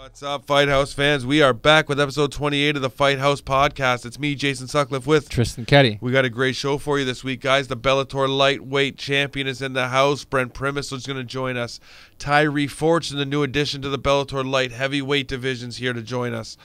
What's up, Fight House fans? We are back with episode 28 of the Fight House podcast. It's me, Jason Sutcliffe, with Tristan Keddy. We got a great show for you this week, guys. The Bellator lightweight champion is in the house. Brent Primus is going to join us. Tyree Fortune, the new addition to the Bellator light heavyweight divisions, here to join us.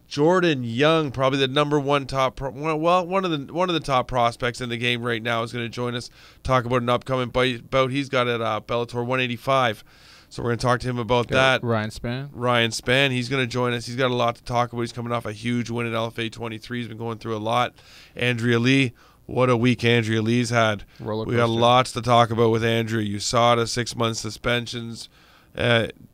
Jordan Young, probably the number one top, one of the top prospects in the game right now, is going to join us. Talk about an upcoming bout he's got at Bellator 185. So we're going to talk to him about that. Ryan Spann. Ryan Spann, he's going to join us. He's got a lot to talk about. He's coming off a huge win at LFA 23. He's been going through a lot. Andrea Lee, what a week Andrea Lee's had. We got lots to talk about with Andrea. USADA, 6-month suspensions,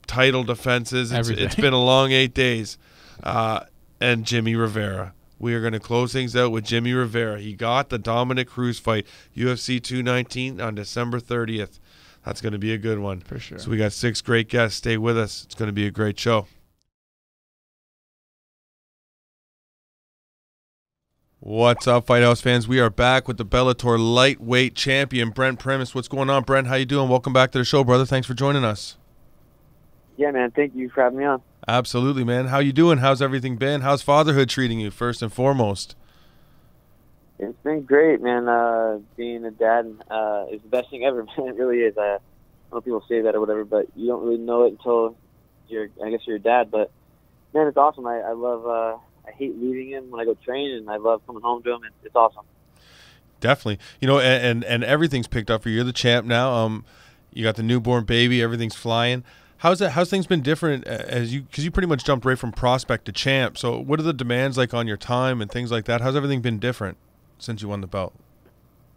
title defenses. It's been a long 8 days. And Jimmie Rivera. We are going to close things out with Jimmie Rivera. He got the Domenick Cruz fight, UFC 219, on December 30th. That's going to be a good one. For sure. So we got 6 great guests. Stay with us. It's going to be a great show. What's up, Fight House fans? We are back with the Bellator lightweight champion, Brent Primus. What's going on, Brent? How you doing? Welcome back to the show, brother. Thanks for joining us. Yeah, man. Thank you for having me on. Absolutely, man. How you doing? How's everything been? How's fatherhood treating you, first and foremost? It's been great, man. Being a dad is the best thing ever, man. It really is. I know people say that or whatever, but you don't really know it until you're a dad. But, man, it's awesome. I love I hate leaving him when I go train, and I love coming home to him. It's awesome. Definitely. You know, and everything's picked up for you. You're the champ now. You got the newborn baby. Everything's flying. How's things been different because you pretty much jumped right from prospect to champ. So what are the demands like on your time and things like that? How's everything been different since you won the belt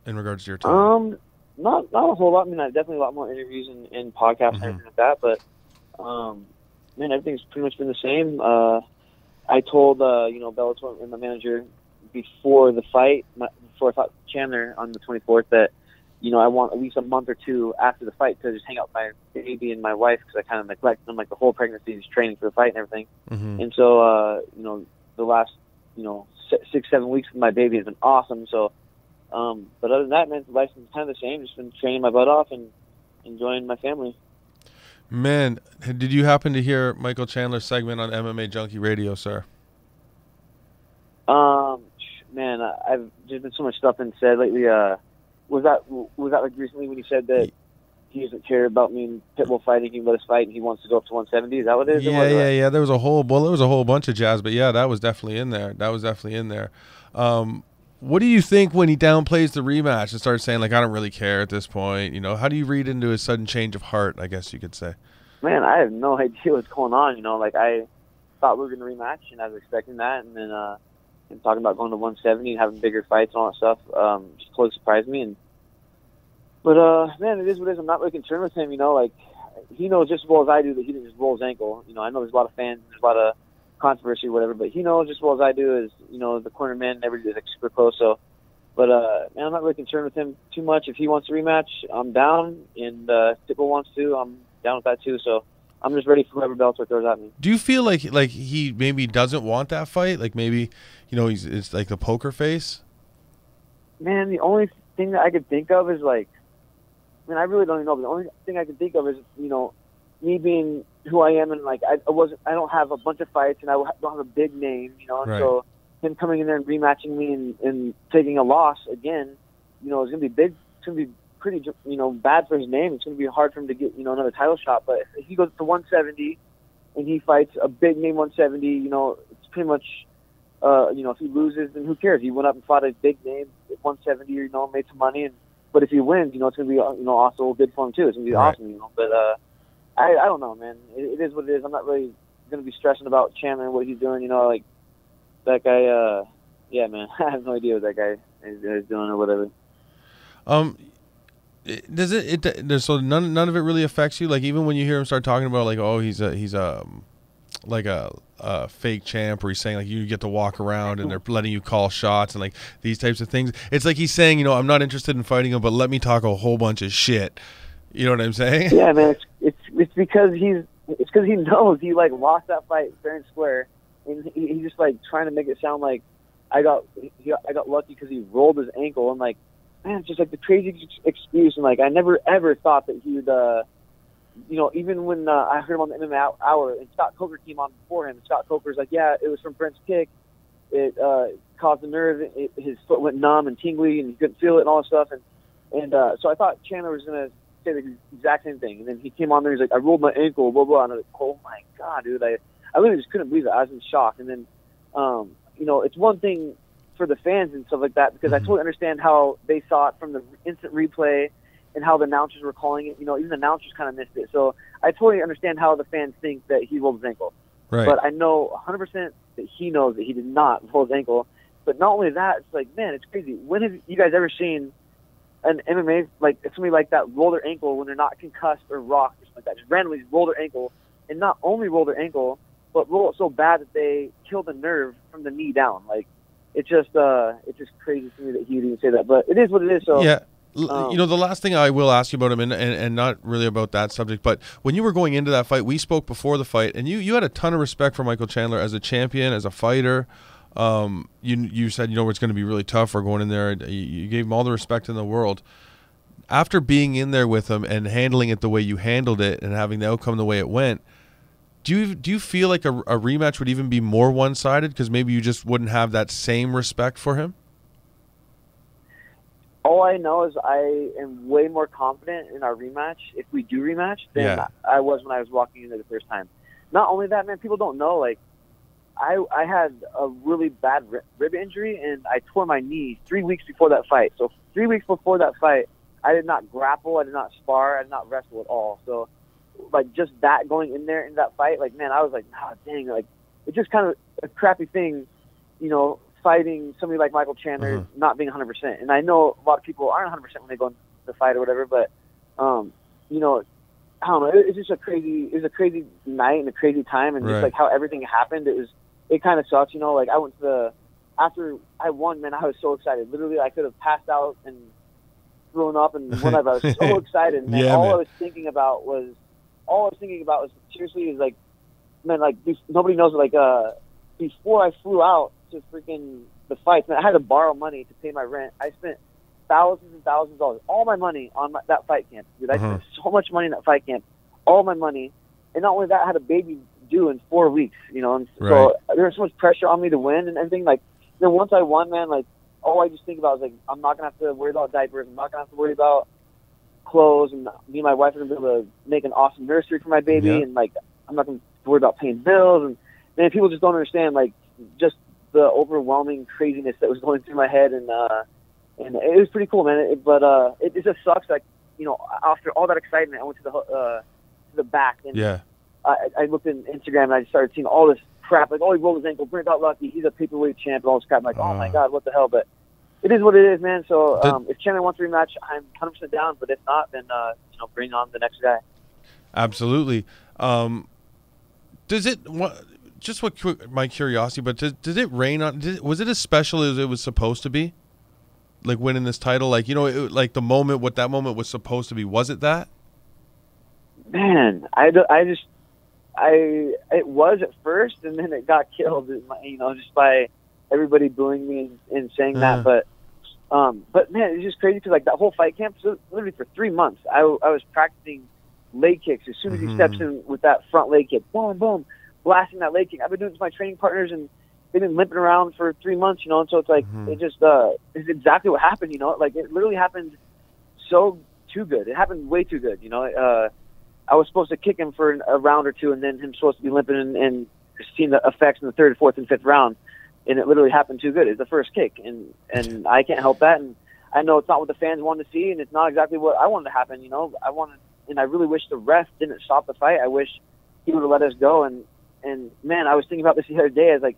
in regards to your time? Not a whole lot. I mean, definitely a lot more interviews and podcasts and everything like that. But man, everything's pretty much been the same. I told Bellator and my manager before the fight, before I fought Chandler on the 24th, that I want at least a month or two after the fight to just hang out with my baby and my wife, because I kind of neglect them, like the whole pregnancy is training for the fight and everything. And so, the last, 6-7 weeks with my baby has been awesome. So, but other than that, man, life's been kind of the same. Just been training my butt off and enjoying my family. Man, did you happen to hear Michael Chandler's segment on MMA Junkie Radio, sir? Man, I've just been so much stuff been said lately. Was that like recently when he said that he doesn't care about me and Pitbull fighting, he can let us fight, and he wants to go up to 170? Is that what it is? Yeah. There was a whole bunch of jazz, but yeah, that was definitely in there. What do you think when he downplays the rematch and starts saying, like, I don't really care at this point? How do you read into his sudden change of heart, I guess you could say? Man, I have no idea what's going on. Like, I thought we were going to rematch, and I was expecting that, and then and talking about going to 170 and having bigger fights and all that stuff just totally surprised me. But man, it is what it is. I'm not really concerned with him. Like, he knows just as well as I do that he didn't just roll his ankle. I know there's a lot of fans, there's a lot of controversy or whatever, but he knows just as well as I do is, the corner man never is like super close. So, but man, I'm not really concerned with him too much. If he wants a rematch, I'm down, and if Pitbull wants to, I'm down with that too. So I'm just ready for whoever Bellator throws at me. Do you feel like he maybe doesn't want that fight? Like maybe, it's like the poker face? Man, the only thing that I could think of is I really don't even know, but the only thing I can think of is, me being who I am, and I don't have a bunch of fights, and I don't have a big name, and right. So him coming in there and rematching me and taking a loss again, it's going to be big. It's going to be pretty, bad for his name. It's going to be hard for him to get, another title shot. But if he goes to 170 and he fights a big name 170, it's pretty much, if he loses, then who cares? He went up and fought a big name at 170, made some money. But if he wins, it's going to be, also good for him too. It's going to be right. awesome, But I don't know, man. It is what it is. I'm not really going to be stressing about Chandler and what he's doing. That guy. Yeah, man. I have no idea what that guy is doing or whatever. Does it? So none of it really affects you. Like, even when you hear him start talking about, like, oh, he's like a fake champ, or he's saying, like, you get to walk around and they're letting you call shots and like these types of things. It's like he's saying, I'm not interested in fighting him, but let me talk a whole bunch of shit. You know what I'm saying? Yeah, man. It's because he knows he lost that fight fair and square, and he's just trying to make it sound like I got lucky because he rolled his ankle, and man, it's just the crazy excuse, and I never ever thought that he would even when I heard him on the MMA Hour and Scott Coker came on before him, Scott Coker's like, yeah, it was from Brent's kick. It caused the nerve. His foot went numb and tingly, and he couldn't feel it and all this stuff. And so I thought Chandler was going to say the exact same thing. And then he came on there, he's like, I rolled my ankle, blah, blah. And I was like, oh, my God, dude. I literally just couldn't believe it. I was in shock. And then, it's one thing for the fans and stuff like that, because I totally understand how they saw it from the instant replay and how the announcers were calling it. Even the announcers kind of missed it. So I totally understand how the fans think that he rolled his ankle. Right. But I know 100% that he knows that he did not roll his ankle. But not only that, it's like, man, it's crazy. When have you guys ever seen an MMA, like somebody like that, roll their ankle when they're not concussed or rocked or something like that? Just randomly roll their ankle, and not only roll their ankle, but roll it so bad that they kill the nerve from the knee down. Like, it's just crazy to me that he would even say that. But it is what it is. So yeah. The last thing I will ask you about him, and not really about that subject, but when you were going into that fight, we spoke before the fight, and you had a ton of respect for Michael Chandler as a champion, as a fighter. You said, it's going to be really tough for going in there. You gave him all the respect in the world. After being in there with him and handling it the way you handled it and having the outcome the way it went, do you feel like a rematch would even be more one-sided because maybe you just wouldn't have that same respect for him? All I know is I am way more confident in our rematch, if we do rematch, than I was when I was walking in there the first time. Not only that, man, people don't know, like, I had a really bad rib injury, and I tore my knee 3 weeks before that fight. So 3 weeks before that fight, I did not grapple, I did not spar, I did not wrestle at all. So, like, just that going in there in that fight, like, man, I was like, dang, like, it's just kind of a crappy thing, fighting somebody like Michael Chandler, not being 100%. And I know a lot of people aren't 100% when they go into the fight or whatever, but, I don't know. It's just a crazy night and a crazy time, and just like how everything happened, it kind of sucks, Like, I went after I won, man, I was so excited. Literally, I could have passed out and thrown up and whatever. I was so excited, man. All I was thinking about was seriously, is like, man, like, nobody knows, like, before I flew out to freaking the fights, man, I had to borrow money to pay my rent. I spent thousands and thousands of dollars, all my money on that fight camp. Dude, I spent so much money in that fight camp, all my money. And not only that, I had a baby due in 4 weeks, and so there was so much pressure on me to win and everything. Like, once I won, man, like, all I just think about is, like, I'm not going to have to worry about diapers. I'm not going to have to worry about clothes, and me and my wife are going to be able to make an awesome nursery for my baby, and, like, I'm not going to worry about paying bills. And, man, people just don't understand, like, just the overwhelming craziness that was going through my head, and it was pretty cool, man. It just sucks, like, after all that excitement, I went to the back, and I looked at Instagram, and I just started seeing all this crap, like, oh, he rolled his ankle, Brent got lucky, he's a paperweight champ, and all this crap. I'm like, oh my God, what the hell? But it is what it is, man. So if Chandler wants a rematch, I'm 100% down. But if not, then bring on the next guy. Absolutely. Does it? Just my curiosity, but did it rain on? Was it as special as it was supposed to be? Like, winning this title, like, like the moment, what that moment was supposed to be. Was it that? Man, it was at first, and then it got killed, just by everybody booing me and saying that. But man, it's just crazy because, like, that whole fight camp, so literally for 3 months, I was practicing leg kicks. As soon as he steps in with that front leg kick, boom, boom, blasting that leg kick. I've been doing it with my training partners, and they've been limping around for 3 months, and so it's like, it just is exactly what happened, Like, it literally happened too good. It happened way too good, I was supposed to kick him for a round or two, and then him supposed to be limping and seeing the effects in the third, fourth, and fifth round, and it literally happened too good. It's the first kick, and I can't help that, and I know it's not what the fans wanted to see, and it's not exactly what I wanted to happen. And I really wish the ref didn't stop the fight. I wish he would have let us go, and man, I was thinking about this the other day. I was like,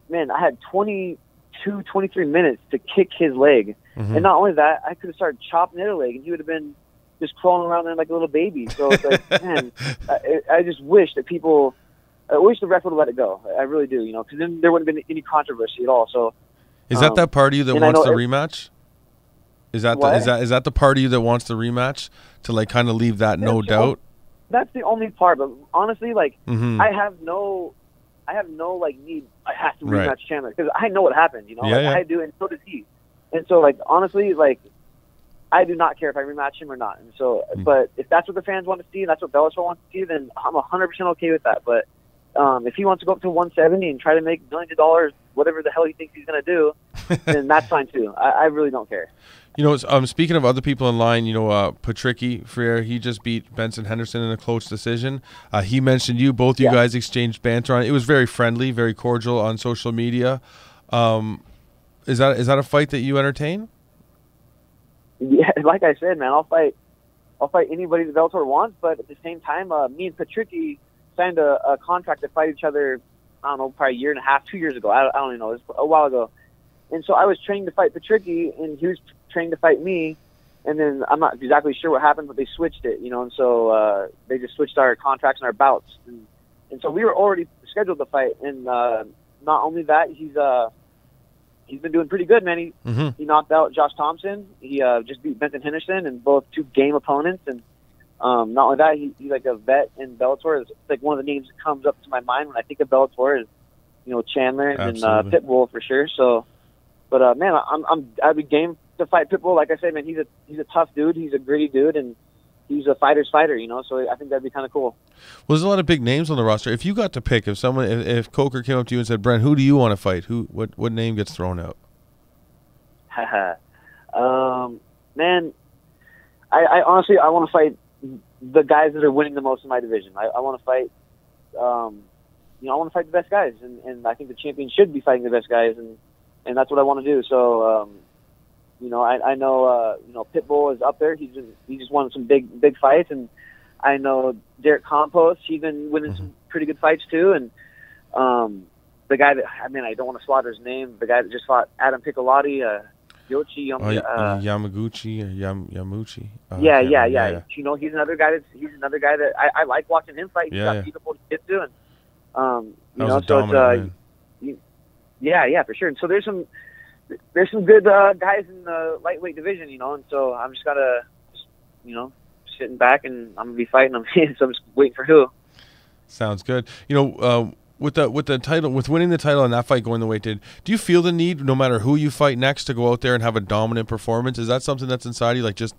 man, I had 22, 23 minutes to kick his leg, and not only that, I could have started chopping the other leg, and he would have been just crawling around there like a little baby. So it's like, man, I just wish that I wish the ref would have let it go. I really do, because then there wouldn't have been any controversy at all. So, is that part of you that wants the rematch? Is that the part of you that wants the rematch, to, like, kind of leave that no doubt? That's the only part. But honestly, like, I have no like need. I have to rematch Chandler because I know what happened. I do, and so does he. And so, like, honestly, like, I do not care if I rematch him or not. And so, but if that's what the fans want to see, and that's what Bellator wants to see, then I'm 100% okay with that. But if he wants to go up to 170 and try to make millions of dollars, whatever the hell he thinks he's going to do, then that's fine too. I really don't care. You know, speaking of other people in line, you know, Patricky Freire, he just beat Benson Henderson in a close decision. He mentioned you. Both you guys exchanged banter on it. It was very friendly, very cordial on social media. Is that a fight that you entertain? Yeah, like I said, man, I'll fight anybody that Bellator wants. But at the same time, me and Patricky signed a contract to fight each other. I don't know, probably a year and a half, 2 years ago. I don't even know. It was a while ago. And so I was training to fight Patricky, and he was training to fight me. And then I'm not exactly sure what happened, but they switched it, you know. And so they just switched our contracts and our bouts. And so we were already scheduled to fight. And not only that, he's been doing pretty good, man. He knocked out Josh Thompson. He just beat Benson Henderson, and both two game opponents. And not only that, he's like a vet in Bellator. It's like one of the names that comes up to my mind when I think of Bellator is, you know, Chandler and Pitbull for sure. So, but man, I'd be game to fight Pitbull. Like I said, man, he's a tough dude. He's a gritty dude, and he's a fighter's fighter, you know. So I think that'd be kind of cool. Well, there's a lot of big names on the roster. If you got to pick, if Coker came up to you and said, Brent, who do you want to fight? What name gets thrown out? Man, I honestly want to fight the guys that are winning the most in my division. I want to fight, you know, I want to fight the best guys, and I think the champion should be fighting the best guys, and that's what I want to do. So, you know, I know, you know, Pitbull is up there. He just won some big fights, and I know Derek Compost. He's been winning some pretty good fights too, and the guy that, I mean, I don't want to slaughter his name. The guy that just fought Adam Piccolotti, Yamaguchi or Yamuchi. Yeah. You know, he's another guy that I like watching him fight. He's got beautiful jiu-jitsu, and you know, so it's yeah, for sure. And so there's some good guys in the lightweight division, you know, and so I'm just gotta, you know, sitting back and I'm gonna be fighting them. So I'm just waiting for who. Sounds good. You know, with the title, with winning the title and that fight going the way it did, do you feel the need, no matter who you fight next, to go out there and have a dominant performance? Is that something that's inside you, like just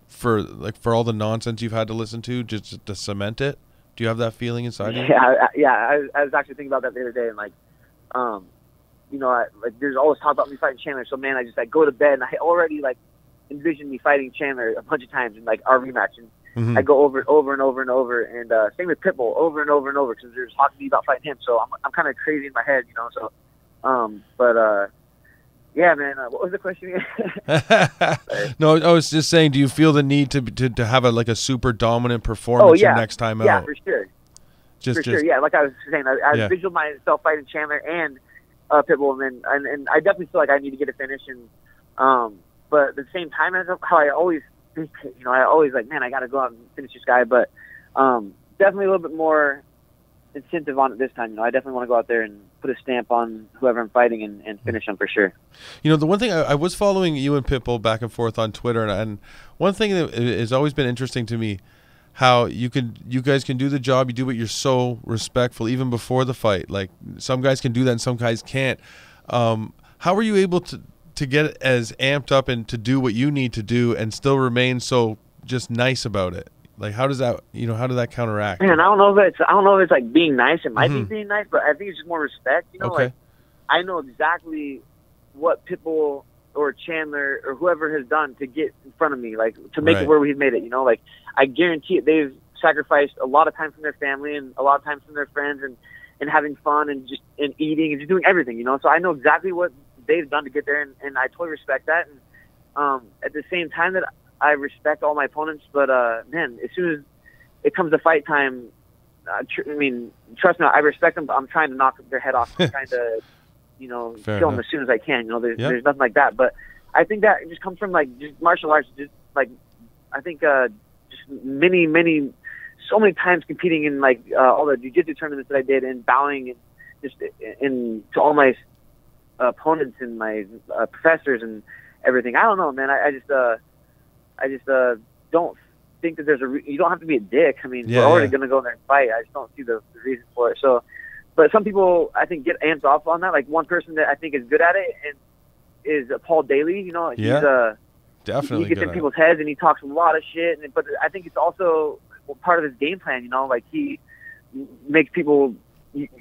for all the nonsense you've had to listen to, just to cement it? Do you have that feeling inside you? Yeah. I was actually thinking about that the other day, and like, you know, there's always talk about me fighting Chandler. So man, I just go to bed and I already envision me fighting Chandler a bunch of times in our rematch, and I go over and over and same with Pitbull over and over because there's talking to me about fighting him. So I'm kind of crazy in my head, you know. So yeah, man. What was the question again? No, I was just saying, do you feel the need to have a super dominant performance your next time out? Yeah, for sure. For sure. Yeah, like I was saying, I visual myself fighting Chandler and Pitbull, and I definitely feel like I need to get a finish. And but at the same time, as how I always think, you know, I always man, I got to go out and finish this guy. But definitely a little bit more incentive on it this time. You know, I definitely want to go out there and put a stamp on whoever I'm fighting and finish them for sure. You know, the one thing I was following you and Pitbull back and forth on Twitter, and one thing that has always been interesting to me, how you guys can do the job you do, but you're so respectful even before the fight. Like, some guys can do that and some guys can't. How are you able to get as amped up and to do what you need to do and still remain so just nice about it? Like, how does that, you know, how did that counteract? Man, I don't know if it's like being nice. It might be being nice, but I think it's just more respect. You know, okay. Like, I know exactly what Pitbull or Chandler or whoever has done to get in front of me, like to make it where we've made it. You know, like I guarantee it. They've sacrificed a lot of time from their family and a lot of time from their friends and having fun and eating and just doing everything. You know, so I know exactly what they've done to get there, and I totally respect that. And at the same time that I respect all my opponents, but man, as soon as it comes to fight time, I mean, trust me, I respect them, but I'm trying to knock their head off. I'm trying to, you know, kill them as soon as I can. You know, there's nothing like that. But I think that just comes from just martial arts. Just I think just so many times competing in all the jiu-jitsu tournaments that I did, and bowing and just to all my opponents and my professors and everything. I don't know, man. I just don't think that you don't have to be a dick. I mean, we're already going to go in there and fight. I just don't see the reason for it. So, but some people, I think, get amped off on that. Like, one person that I think is good at it is Paul Daly. You know, Definitely he gets in people's heads and he talks a lot of shit. But I think it's also part of his game plan. You know, like he makes people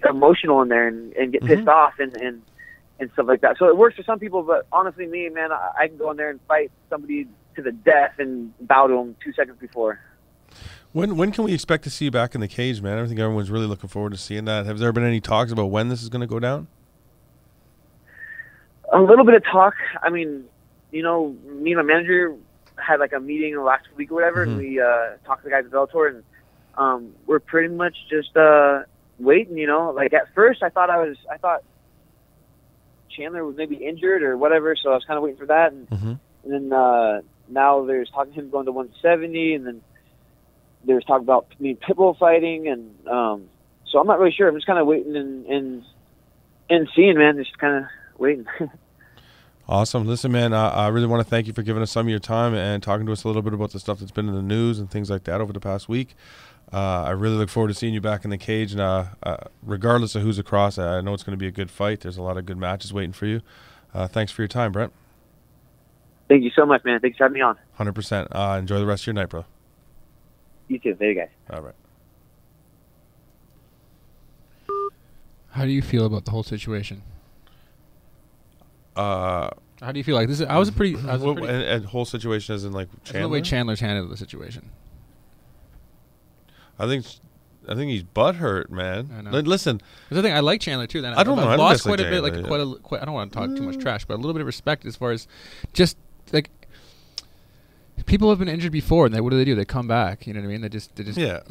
emotional in there and get pissed off and stuff like that. So it works for some people, but honestly, me, man, I can go in there and fight somebody to the death and bow to them 2 seconds before. When can we expect to see you back in the cage, man? I think everyone's really looking forward to seeing that. Have there been any talks about when this is going to go down? A little bit of talk. I mean, you know, me and my manager had like a meeting last week or whatever, and we talked to the guys at Bellator, and we're pretty much just waiting. You know, like at first I thought Chandler was maybe injured or whatever, so I was kind of waiting for that, and then now there's talking him going to 170, and then there's talk about me Pitbull fighting, and so I'm not really sure. I'm just kind of waiting and seeing, man. Just kind of waiting. Awesome. Listen, man, I really want to thank you for giving us some of your time and talking to us a little bit about the stuff that's been in the news and things like that over the past week. I really look forward to seeing you back in the cage, and regardless of who's across, I know it's going to be a good fight. There's a lot of good matches waiting for you. Thanks for your time, Brent. Thank you so much, man. Thanks for having me on. 100%. Enjoy the rest of your night, bro. You too. There you guys. All right. How do you feel about the whole situation? How do you feel like this? I was a pretty. And whole situation as in like Chandler? The way Chandler's handled the situation. I think he's butthurt, man. I know. Listen, the thing, I like Chandler too. Then I don't know. I've lost quite a Chandler, bit. Like I don't want to talk too much trash, but a little bit of respect as far as just like people have been injured before, and what do? They come back. You know what I mean? They just yeah.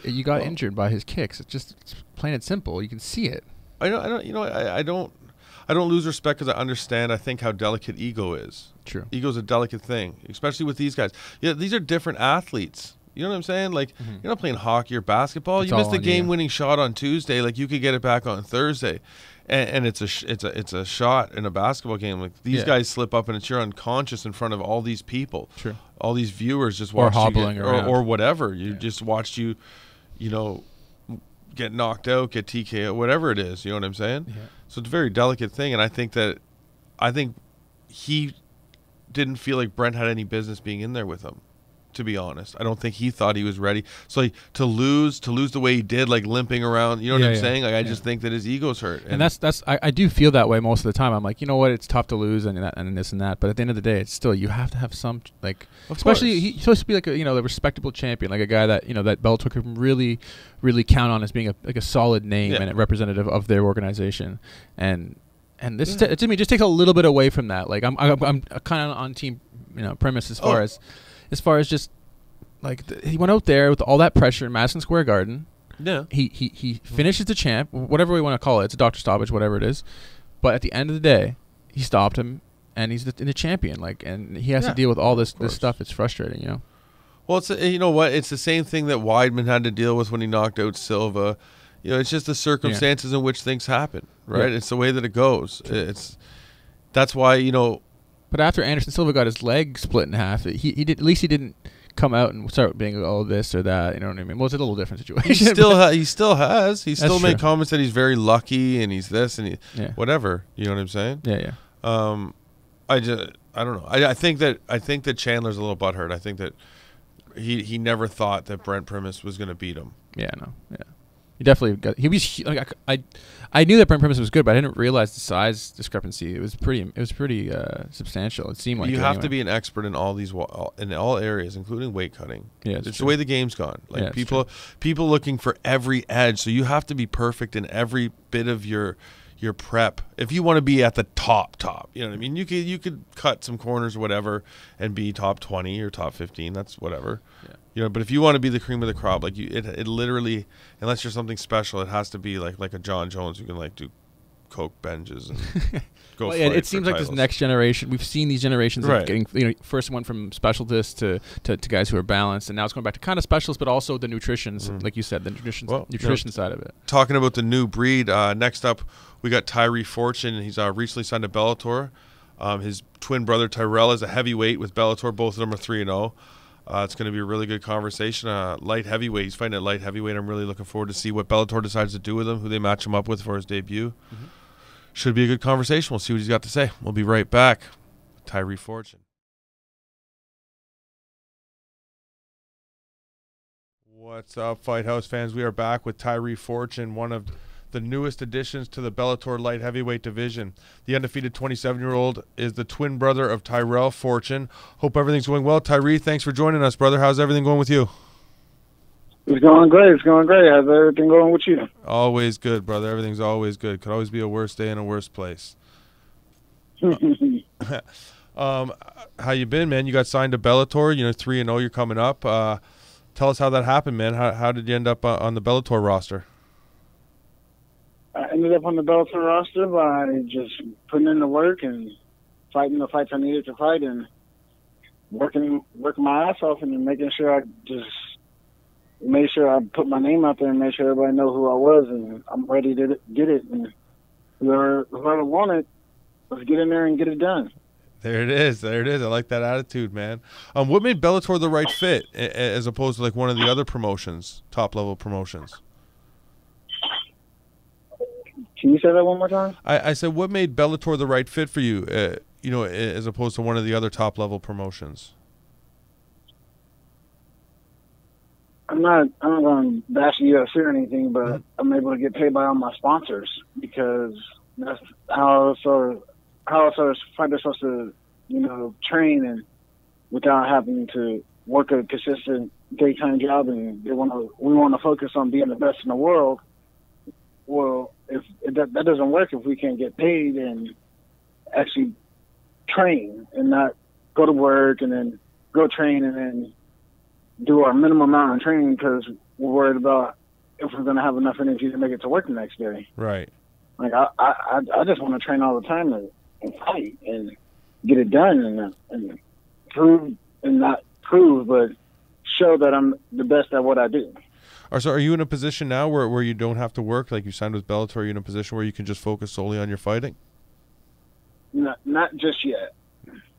You got injured by his kicks. It's plain and simple. You can see it. I don't lose respect because I understand. I think how delicate ego is. True. Ego's a delicate thing, especially with these guys. Yeah, these are different athletes. You know what I'm saying? Like, you're not playing hockey or basketball. You missed a game-winning shot on Tuesday. Like, you could get it back on Thursday, and it's a shot in a basketball game. Like, these guys slip up, and it's you're unconscious in front of all these people. True. All these viewers just watched hobbling you around. or whatever. You just watched you know, get knocked out, get TKO, whatever it is. You know what I'm saying? Yeah. So it's a very delicate thing, and I think he didn't feel like Brent had any business being in there with him. To be honest, I don't think he thought he was ready. So like, to lose the way he did, like limping around, you know what I'm saying? Like I just think that his ego's hurt. And I do feel that way most of the time. I'm like, you know what? It's tough to lose and this and that. But at the end of the day, it's still you have to have some like, especially he's supposed to be like a respectable champion, like a guy that that Bellator can really, really count on as being a solid name and a representative of their organization. And this to me just takes a little bit away from that. Like I'm kind of on team Primus as far as just like he went out there with all that pressure in Madison Square Garden. Yeah. He finishes the champ, whatever we want to call it. It's a doctor stoppage, whatever it is. But at the end of the day, he stopped him, and he's the champion. Like, and he has to deal with all this stuff. It's frustrating, Well, it's you know what? It's the same thing that Weidman had to deal with when he knocked out Silva. It's just the circumstances in which things happen, right? Yeah. It's the way that it goes. That's why But after Anderson Silva got his leg split in half, he did, at least he didn't come out and start being this or that. You know what I mean? Well, it's a little different situation. He still made comments that he's very lucky and he's this and whatever. You know what I'm saying? Yeah. I don't know. I think that Chandler's a little butthurt. I think that he never thought that Brent Primus was going to beat him. Yeah. No. Yeah. He definitely got. He was like I knew that Brent Primus was good, but I didn't realize the size discrepancy. It was pretty substantial. It seemed like you have to be an expert in all areas, including weight cutting. Yeah, it's the way the game's gone. Like people looking for every edge, so you have to be perfect in every bit of your prep if you want to be at the top. You know what I mean? You could cut some corners or whatever and be top 20 or top 15. That's whatever. Yeah. But if you want to be the cream of the crop, like it literally, unless you're something special, it has to be like a John Jones who can like do coke benches and go. Well, it seems like this next generation. We've seen these generations of getting first one from specialists to guys who are balanced, and now it's going back to kind of specialists, but also the nutrition, like you said, the nutrition side of it. Talking about the new breed. Next up, we got Tyree Fortune. He's recently signed to Bellator. His twin brother Tyrell is a heavyweight with Bellator. Both of them are 3-0. It's going to be a really good conversation. Light heavyweight. He's fighting at light heavyweight. I'm really looking forward to see what Bellator decides to do with him, who they match him up with for his debut. Should be a good conversation. We'll see what he's got to say. We'll be right back. Tyree Fortune. What's up, Fight House fans? We are back with Tyree Fortune, one of the newest additions to the Bellator light heavyweight division. The undefeated 27-year-old is the twin brother of Tyree Fortune. Hope everything's going well. Tyree, thanks for joining us, brother. How's everything going with you? It's going great. It's going great. How's everything going with you? Always good, brother. Everything's always good. Could always be a worse day in a worse place. How you been, man? You got signed to Bellator. 3-0. You're coming up. Tell us how that happened, man. How did you end up on the Bellator roster? I ended up on the Bellator roster by just putting in the work and fighting the fights I needed to fight and working my ass off and making sure I just made sure I put my name out there and made sure everybody know who I was, and I'm ready to get it. And whoever wanted, let's get in there and get it done. There it is. There it is. I like that attitude, man. What made Bellator the right fit as opposed to like one of the other promotions, top-level promotions? Can you say that one more time? I said, what made Bellator the right fit for you, as opposed to one of the other top-level promotions? I'm not going to bash the UFC or anything, but I'm able to get paid by all my sponsors because that's how fighters supposed to, train and without having to work a consistent daytime job, and we want to focus on being the best in the world. Well, if that doesn't work if we can't get paid and actually train and not go to work and then go train and then do our minimum amount of training because we're worried about if we're going to have enough energy to make it to work the next day. Right. Like I just want to train all the time and fight and get it done and prove, and not prove, but show that I'm the best at what I do. So are you in a position now where you don't have to work? Like you signed with Bellator, are you in a position where you can just focus solely on your fighting? Not just yet.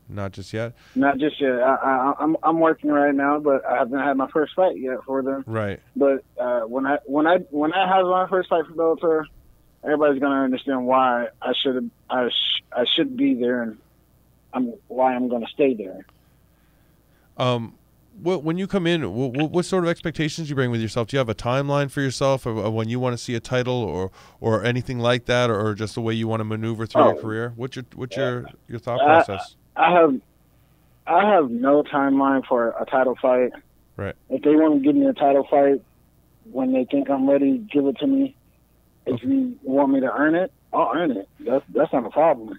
Not just yet? Not just yet. I'm working right now, but I haven't had my first fight yet for them. Right. But when I have my first fight for Bellator, everybody's gonna understand why I should be there and why I'm gonna stay there. When you come in, what sort of expectations do you bring with yourself? Do you have a timeline for yourself of when you want to see a title or anything like that, or just the way you want to maneuver through your career? What's your thought process? I have no timeline for a title fight. Right. If they want to give me a title fight when they think I'm ready, give it to me. If you want me to earn it, I'll earn it. That's not a problem,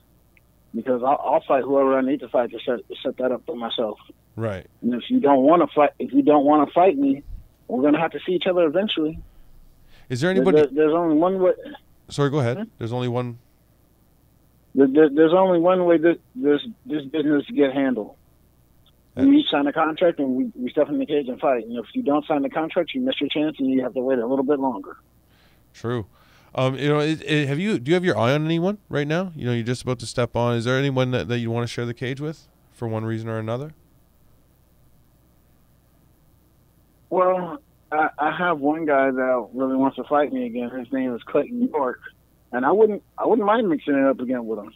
because I'll fight whoever I need to fight to set that up for myself. Right. And if you don't want to fight me, we're gonna have to see each other eventually. Is there anybody? There's only one way. Sorry, go ahead. There's only one. There's only one way this business to get handled. We each sign a contract and we step in the cage and fight. And if you don't sign the contract, you miss your chance and you have to wait a little bit longer. True. Do you have your eye on anyone right now? You're just about to step on. Is there anyone that you want to share the cage with for one reason or another? Well, I have one guy that really wants to fight me again. His name is Clayton York, and I wouldn't mind mixing it up again with him.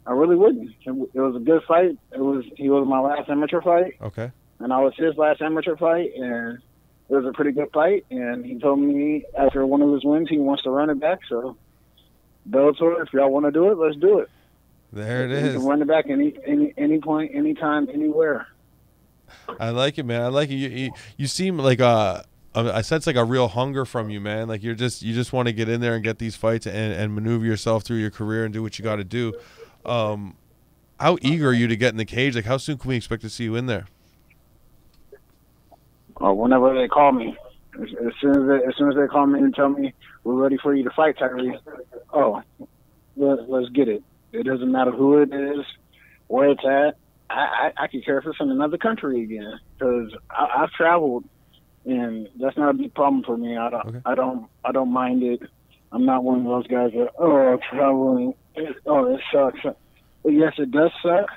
I really wouldn't. It was a good fight. He was my last amateur fight. Okay. And I was his last amateur fight, and it was a pretty good fight. And he told me after one of his wins he wants to run it back. So, Bellator, if y'all want to do it, let's do it. There it is. You can run it back any point, anytime, anywhere. I like it, man. I like it. You seem like I sense like a real hunger from you, man. Like you just want to get in there and get these fights and maneuver yourself through your career and do what you got to do. How eager are you to get in the cage? Like how soon can we expect to see you in there? Whenever they call me. As soon as they call me and tell me we're ready for you to fight, Tyree. Let's get it. It doesn't matter who it is, where it's at. I could care if it's in another country again, because I've traveled, and that's not a big problem for me. I don't mind it. I'm not one of those guys that traveling. It sucks. But yes, it does suck.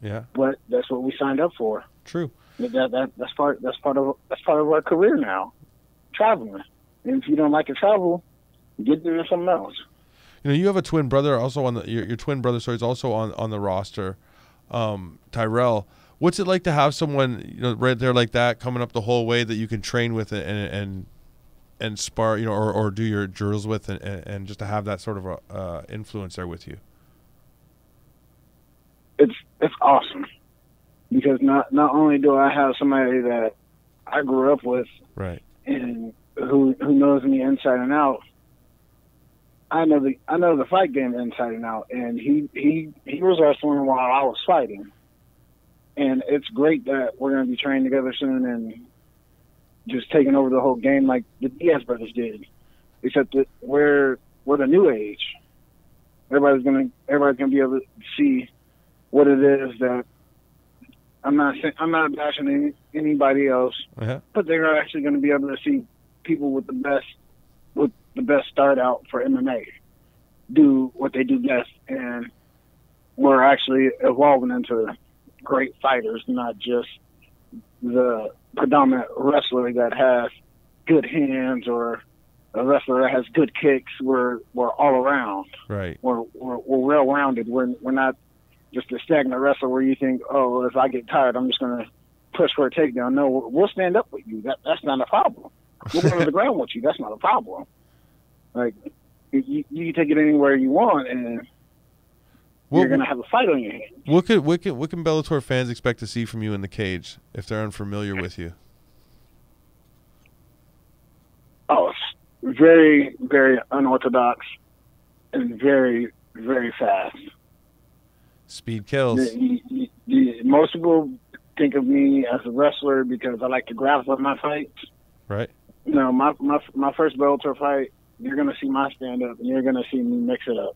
Yeah. But that's what we signed up for. True. That's part of our career now, traveling. And if you don't like to travel, get doing something else. You have a twin brother also on your twin brother. So he's also on the roster. Tyrell, What's it like to have someone, you know, right there like that coming up the whole way that you can train with and spar, you know, or do your drills with, and just to have that sort of influence there with you? It's awesome, because not only do I have somebody that I grew up with, right, and who knows me inside and out. I know the fight game inside and out, and he was wrestling while I was fighting, and it's great that we're going to be training together soon and just taking over the whole game like the Diaz brothers did, except that we're the new age. Everybody's gonna be able to see what it is that I'm not bashing anybody else, but they're actually going to be able to see people with the best start out for MMA do what they do best, and we're actually evolving into great fighters, not just the predominant wrestler that has good hands or a wrestler that has good kicks. We're all around. Right. We're well rounded. We're not just a stagnant wrestler where you think, oh, if I get tired, I'm just going to push for a takedown. No, we'll stand up with you. That's not a problem. We'll go to the ground with you. That's not a problem. Like, you can take it anywhere you want, and you're going to have a fight on your hands. What can Bellator fans expect to see from you in the cage if they're unfamiliar with you? Oh, it's very, very unorthodox and very, very fast. Speed kills. Most people think of me as a wrestler because I like to grapple in my fights. Right. No, my first Bellator fight, you're going to see my stand-up, and you're going to see me mix it up.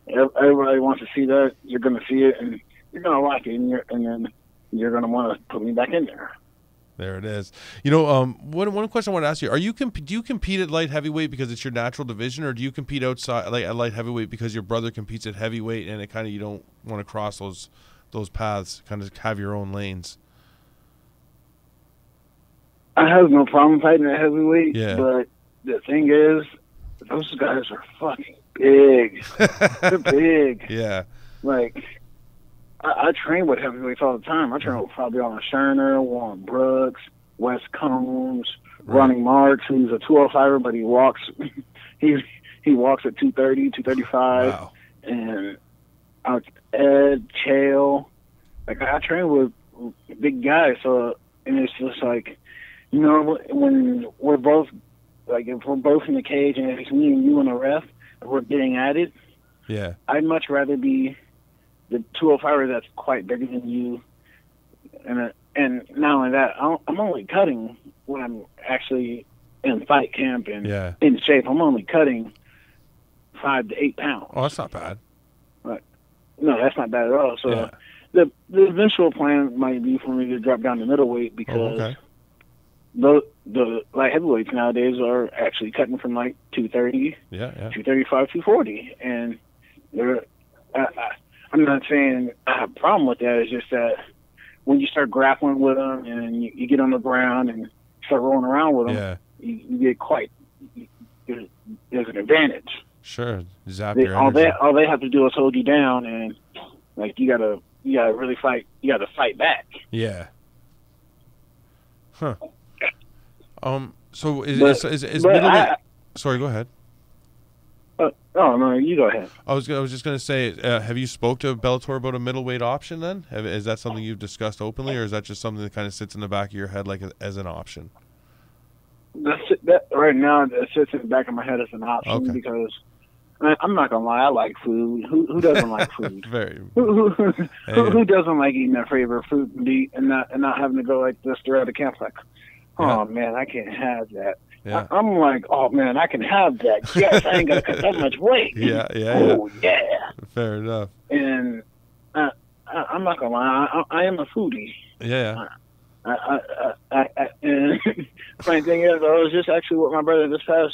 Everybody wants to see that. You're going to see it, and you're going to like it, and then you're going to want to put me back in there. There it is. You know, one question I want to ask you: do you compete at light heavyweight because it's your natural division, or do you compete outside, like at light heavyweight, because your brother competes at heavyweight, and it kind of you don't want to cross those paths, kind of have your own lanes? I have no problem fighting at heavyweight, yeah. But the thing is, those guys are fucking big. They're big. Yeah. Like, I train with heavyweights all the time. I train with Fabiano Scherner, Warren Brooks, Wes Combs, Ronnie Marks, who's a 205er, but he walks he walks at 230, 235. Wow. And Ed, Chael. Like, I train with big guys, so, and it's just like, you know, when we're both, like, if we're both in the cage and it's me and you and a ref, we're getting at it. Yeah. I'd much rather be the 205er that's quite bigger than you. And not only that, I'm only cutting when I'm actually in fight camp and in shape. I'm only cutting 5 to 8 pounds. Oh, that's not bad. Right. No, that's not bad at all. So the eventual plan might be for me to drop down to middleweight because the light heavyweights nowadays are actually cutting from like 230, 235, 240. And I'm not saying I have a problem with that. It's just that when you start grappling with them and you get on the ground and start rolling around with them, you get there's an advantage. Sure, zap your energy. All they have to do is hold you down, and like you gotta really fight. You gotta fight back. Yeah. Huh. So is middleweight? Sorry, go ahead. Oh no, you go ahead. I was just going to say, have you spoke to Bellator about a middleweight option? Then is that something you've discussed openly, or is that just something that kind of sits in the back of your head, like as an option? That right now, it sits in the back of my head as an option because I'm not gonna lie, I like food. Who doesn't like food? Who doesn't like eating their favorite fruit and not having to go like this throughout the camp? Like, oh man, I can't have that. Yeah. I'm like, oh man, I can have that. Yes, I ain't gonna cut that much weight. Oh yeah. Fair enough. And I'm not gonna lie, I am a foodie. Yeah. And funny thing is, I was just actually with my brother this past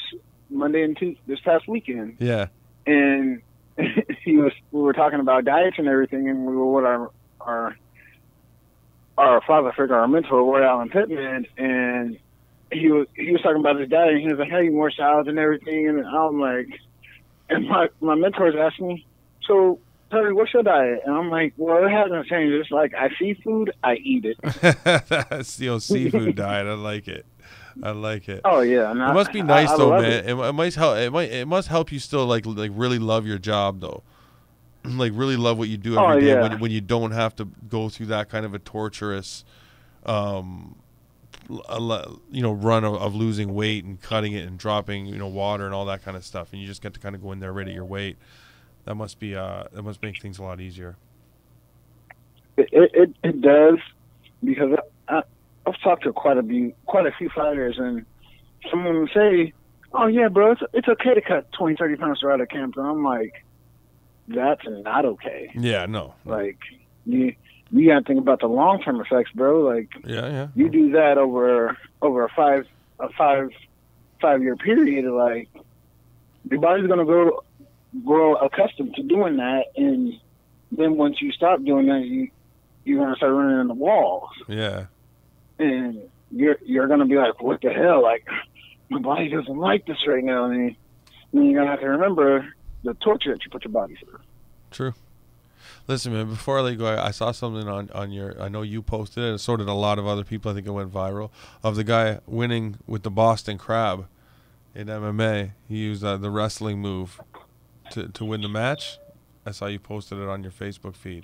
Monday and this past weekend. Yeah. And we were talking about diets and everything, and we were with our father figure, our mentor, Roy Allen Pittman, and he was talking about his diet, and he was like, "Hey, more salads and everything," and I'm like, and my mentors asked me, "So Terry, what's your diet? And I'm like, well, it hasn't changed. It's like, I see food, I eat it. That's the old seafood diet. I like it. Oh yeah, it must be nice though, man. It might help. It must help you still like really love your job though, like really love what you do every day when you don't have to go through that kind of a torturous, run of losing weight and cutting it and dropping water and all that kind of stuff, and you just get to kind of go in there right at your weight. That must make things a lot easier. It does, because I've talked to quite a few fighters, and someone will say, "Oh yeah, bro, it's okay to cut 20, 30 pounds right at camp," and I'm like, "That's not okay." Yeah, no. Like you gotta think about the long term effects, bro. Like you do that over a five year period, like your body's gonna grow accustomed to doing that, and then once you stop doing that, you're gonna start running into walls. Yeah. And you're gonna be like, what the hell? Like, my body doesn't like this right now. And then you're gonna have to remember the torture that you put your body through. True. Listen, man, before I let you go, I saw something on your, I know you posted it, and so did a lot of other people, I think it went viral, of the guy winning with the Boston Crab in MMA. He used the wrestling move to win the match. I saw you posted it on your Facebook feed.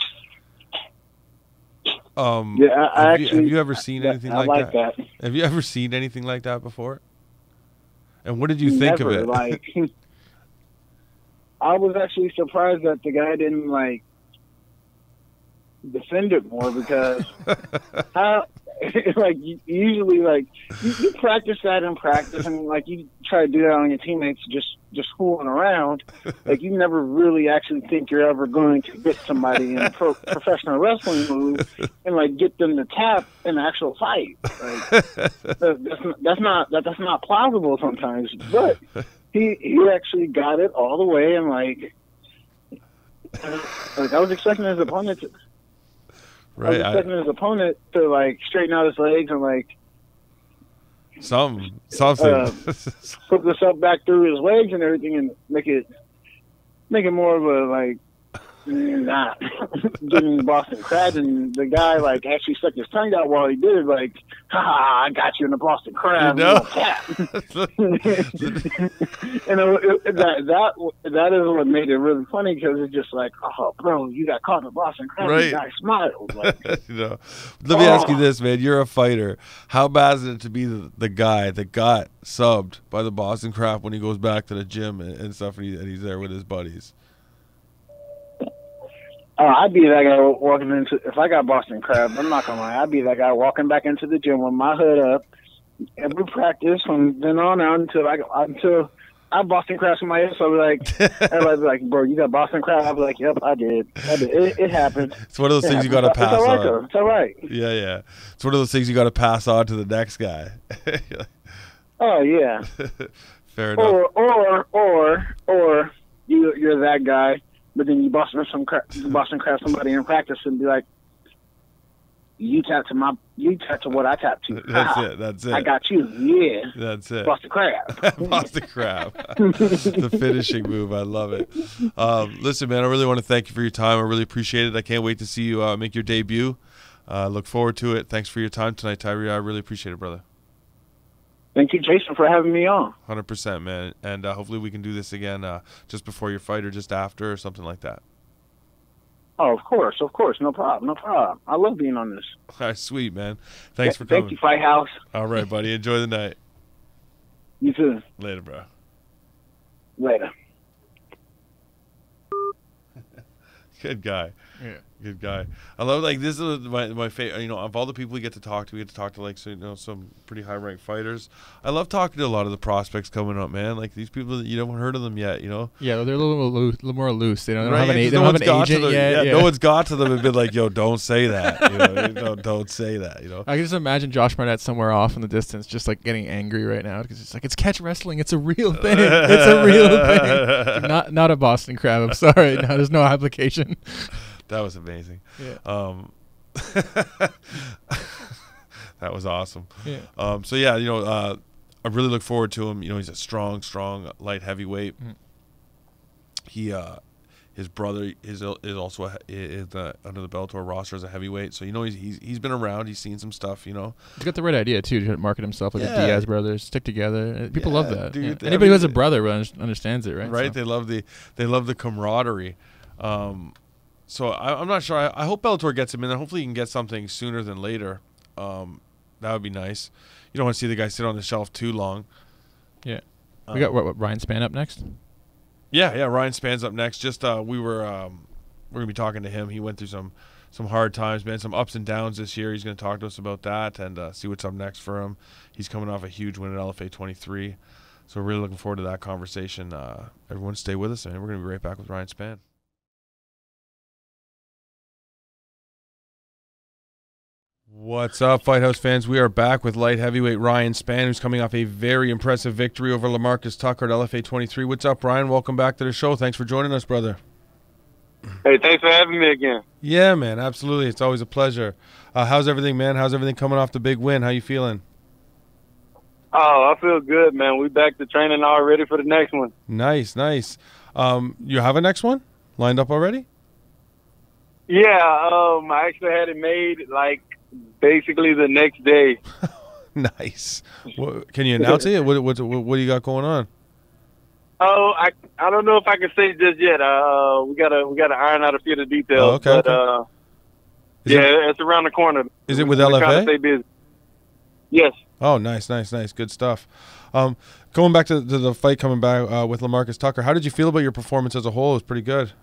Have you ever seen anything like that? Have you ever seen anything like that before? And what did you think of it? Like, I was actually surprised that the guy didn't defend it more, because usually you practice that in practice, and you try to do that on your teammates just fooling around. Like, you never really actually think you're ever going to get somebody in a professional wrestling move and get them to tap in an actual fight. That's not plausible sometimes. But he actually got it all the way, and I was expecting his opponent to. Right, I was expecting his opponent to straighten out his legs and something. Put this up back through his legs and everything, and make it more of a not getting Boston Crab. And the guy actually stuck his tongue out while he did it, haha, I got you in the Boston Crab. And that is what made it really funny, because it's just oh, bro, you got caught in the Boston Crab. Right. The guy smiled. Let me ask you this, man. You're a fighter. How bad is it to be the guy that got subbed by the Boston Crab when he goes back to the gym and stuff, and he's there with his buddies? I'd be that guy walking into, if I got Boston Crab, I'm not gonna lie, I'd be that guy walking back into the gym with my hood up every practice from then on out until I Boston Crab somebody else. I'll be everybody's like, bro, you got Boston Crab? I'll be like, yep, I did. It happened. It's one of those things you gotta pass on. Though. It's all right. Yeah. It's one of those things you gotta pass on to the next guy. Oh yeah. Fair enough. Or you're that guy, but then you Boston Crab somebody in practice and be like, you tap to what I tap to. That's it. I got you. Yeah. That's it. Boston Crab. Boston Crab. The finishing move. I love it. Listen, man, I really want to thank you for your time. I really appreciate it. I can't wait to see you make your debut. Look forward to it. Thanks for your time tonight, Tyree. I really appreciate it, brother. Thank you, Jason, for having me on. 100%, man. And hopefully we can do this again just before your fight or just after or something like that. Oh, of course. No problem. I love being on this. All right, sweet, man. Thanks for coming. Thank you, Fight House. All right, buddy. Enjoy the night. You too. Later, bro. Later. Good guy. Yeah. Good guy. I love this is my favorite. Of all the people we get to talk to, some pretty high ranked fighters. I love talking to a lot of the prospects coming up, man. These people that you haven't heard of them yet, Yeah, they're a little more loose. They don't right? have an agent yet. Yeah, no one's got to them and been like, "Yo, don't say that." Don't say that. I can just imagine Josh Barnett somewhere off in the distance, just getting angry right now because it's catch wrestling. It's a real thing. It's a real thing. Not a Boston Crab. I'm sorry. No, there's no application. That was amazing. Yeah. That was awesome. Yeah. I really look forward to him. He's a strong light heavyweight. Mm. His brother is also under the Bellator roster as a heavyweight, so he's been around. He's seen some stuff. He's got the right idea too to market himself like the Diaz brothers, stick together. People love that. Dude, Anybody who has a brother understands it, right? Right. So. They love the camaraderie. So I'm not sure. I hope Bellator gets him in there. Hopefully he can get something sooner than later. That would be nice. You don't want to see the guy sit on the shelf too long. Yeah. We got what Ryan Spann up next? Yeah, Ryan Spann's up next. Just we're gonna be talking to him. He went through some hard times, man, some ups and downs this year. He's gonna talk to us about that and see what's up next for him. He's coming off a huge win at LFA 23, so we're really looking forward to that conversation. Everyone, stay with us, and we're gonna be right back with Ryan Spann. What's up, Fight House fans? We are back with light heavyweight Ryan Spann, who's coming off a very impressive victory over Lemarcus Tucker at LFA 23. What's up, Ryan? Welcome back to the show. Thanks for joining us, brother. Hey, thanks for having me again. Yeah, man, absolutely. It's always a pleasure. How's everything, man? How's everything coming off the big win? How you feeling? Oh, I feel good, man. We back to training already for the next one. Nice. You have a next one lined up already? Yeah, I actually had it made basically the next day. Nice. Can you announce it? What do you got going on? Oh, I don't know if I can say just yet. We gotta iron out a few of the details. Oh, okay. But it's around the corner. Is it with LFA? Trying to stay busy. Yes. Oh, nice. Good stuff. Going back to the fight coming back with Lemarcus Tucker, how did you feel about your performance as a whole? It was pretty good.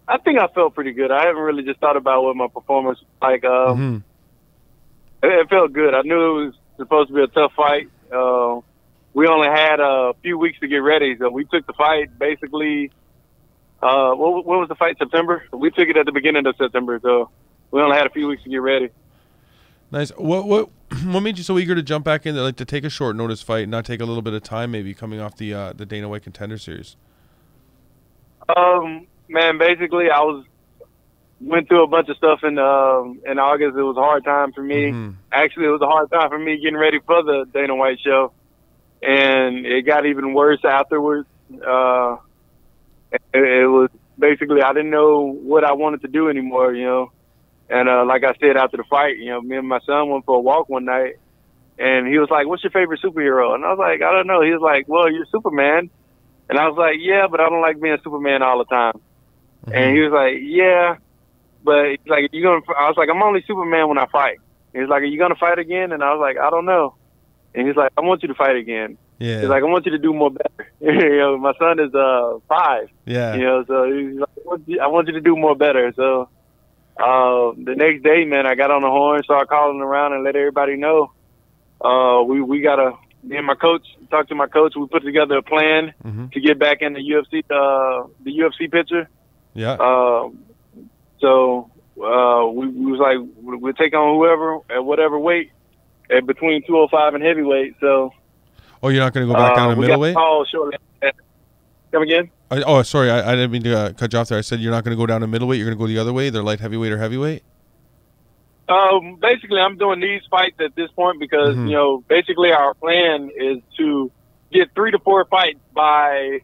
I think I felt pretty good. I haven't really just thought about what my performance was like. It felt good. I knew it was supposed to be a tough fight. We only had a few weeks to get ready, so we took the fight basically. When was the fight? September. We took it at the beginning of September, so we only had a few weeks to get ready. Nice. What made you so eager to jump back in there, to take a short notice fight, and not take a little bit of time, maybe coming off the Dana White Contender Series? Man, basically, went through a bunch of stuff in August. It was a hard time for me. Actually, it was a hard time for me getting ready for the Dana White show, and it got even worse afterwards. It was basically I didn't know what I wanted to do anymore, And like I said after the fight, me and my son went for a walk one night, and he was like, "What's your favorite superhero?" And I was like, "I don't know." He was like, "Well, you're Superman." And I was like, "Yeah, but I don't like being Superman all the time." And he was like, "Yeah, but he's like, I was like, "I'm only Superman when I fight." And he's like, "Are you gonna fight again?" And I was like, "I don't know." And he's like, "I want you to fight again." Yeah. He's like, "I want you to do more better." My son is 5. Yeah. So he's like, "I want you to do more better." So the next day, man, I got on the horn, started calling around and let everybody know. Me and my coach, talked to my coach. We put together a plan to get back in the UFC picture. Yeah. So we was like, we'll take on whoever at whatever weight, at between 205 and heavyweight. So. Oh, you're not going to go back down to middleweight? Come again? Oh, sorry, I didn't mean to cut you off there. I said you're not going to go down to middleweight. You're going to go the other way, either light heavyweight or heavyweight. Basically, I'm doing these fights at this point because basically our plan is to get 3 to 4 fights by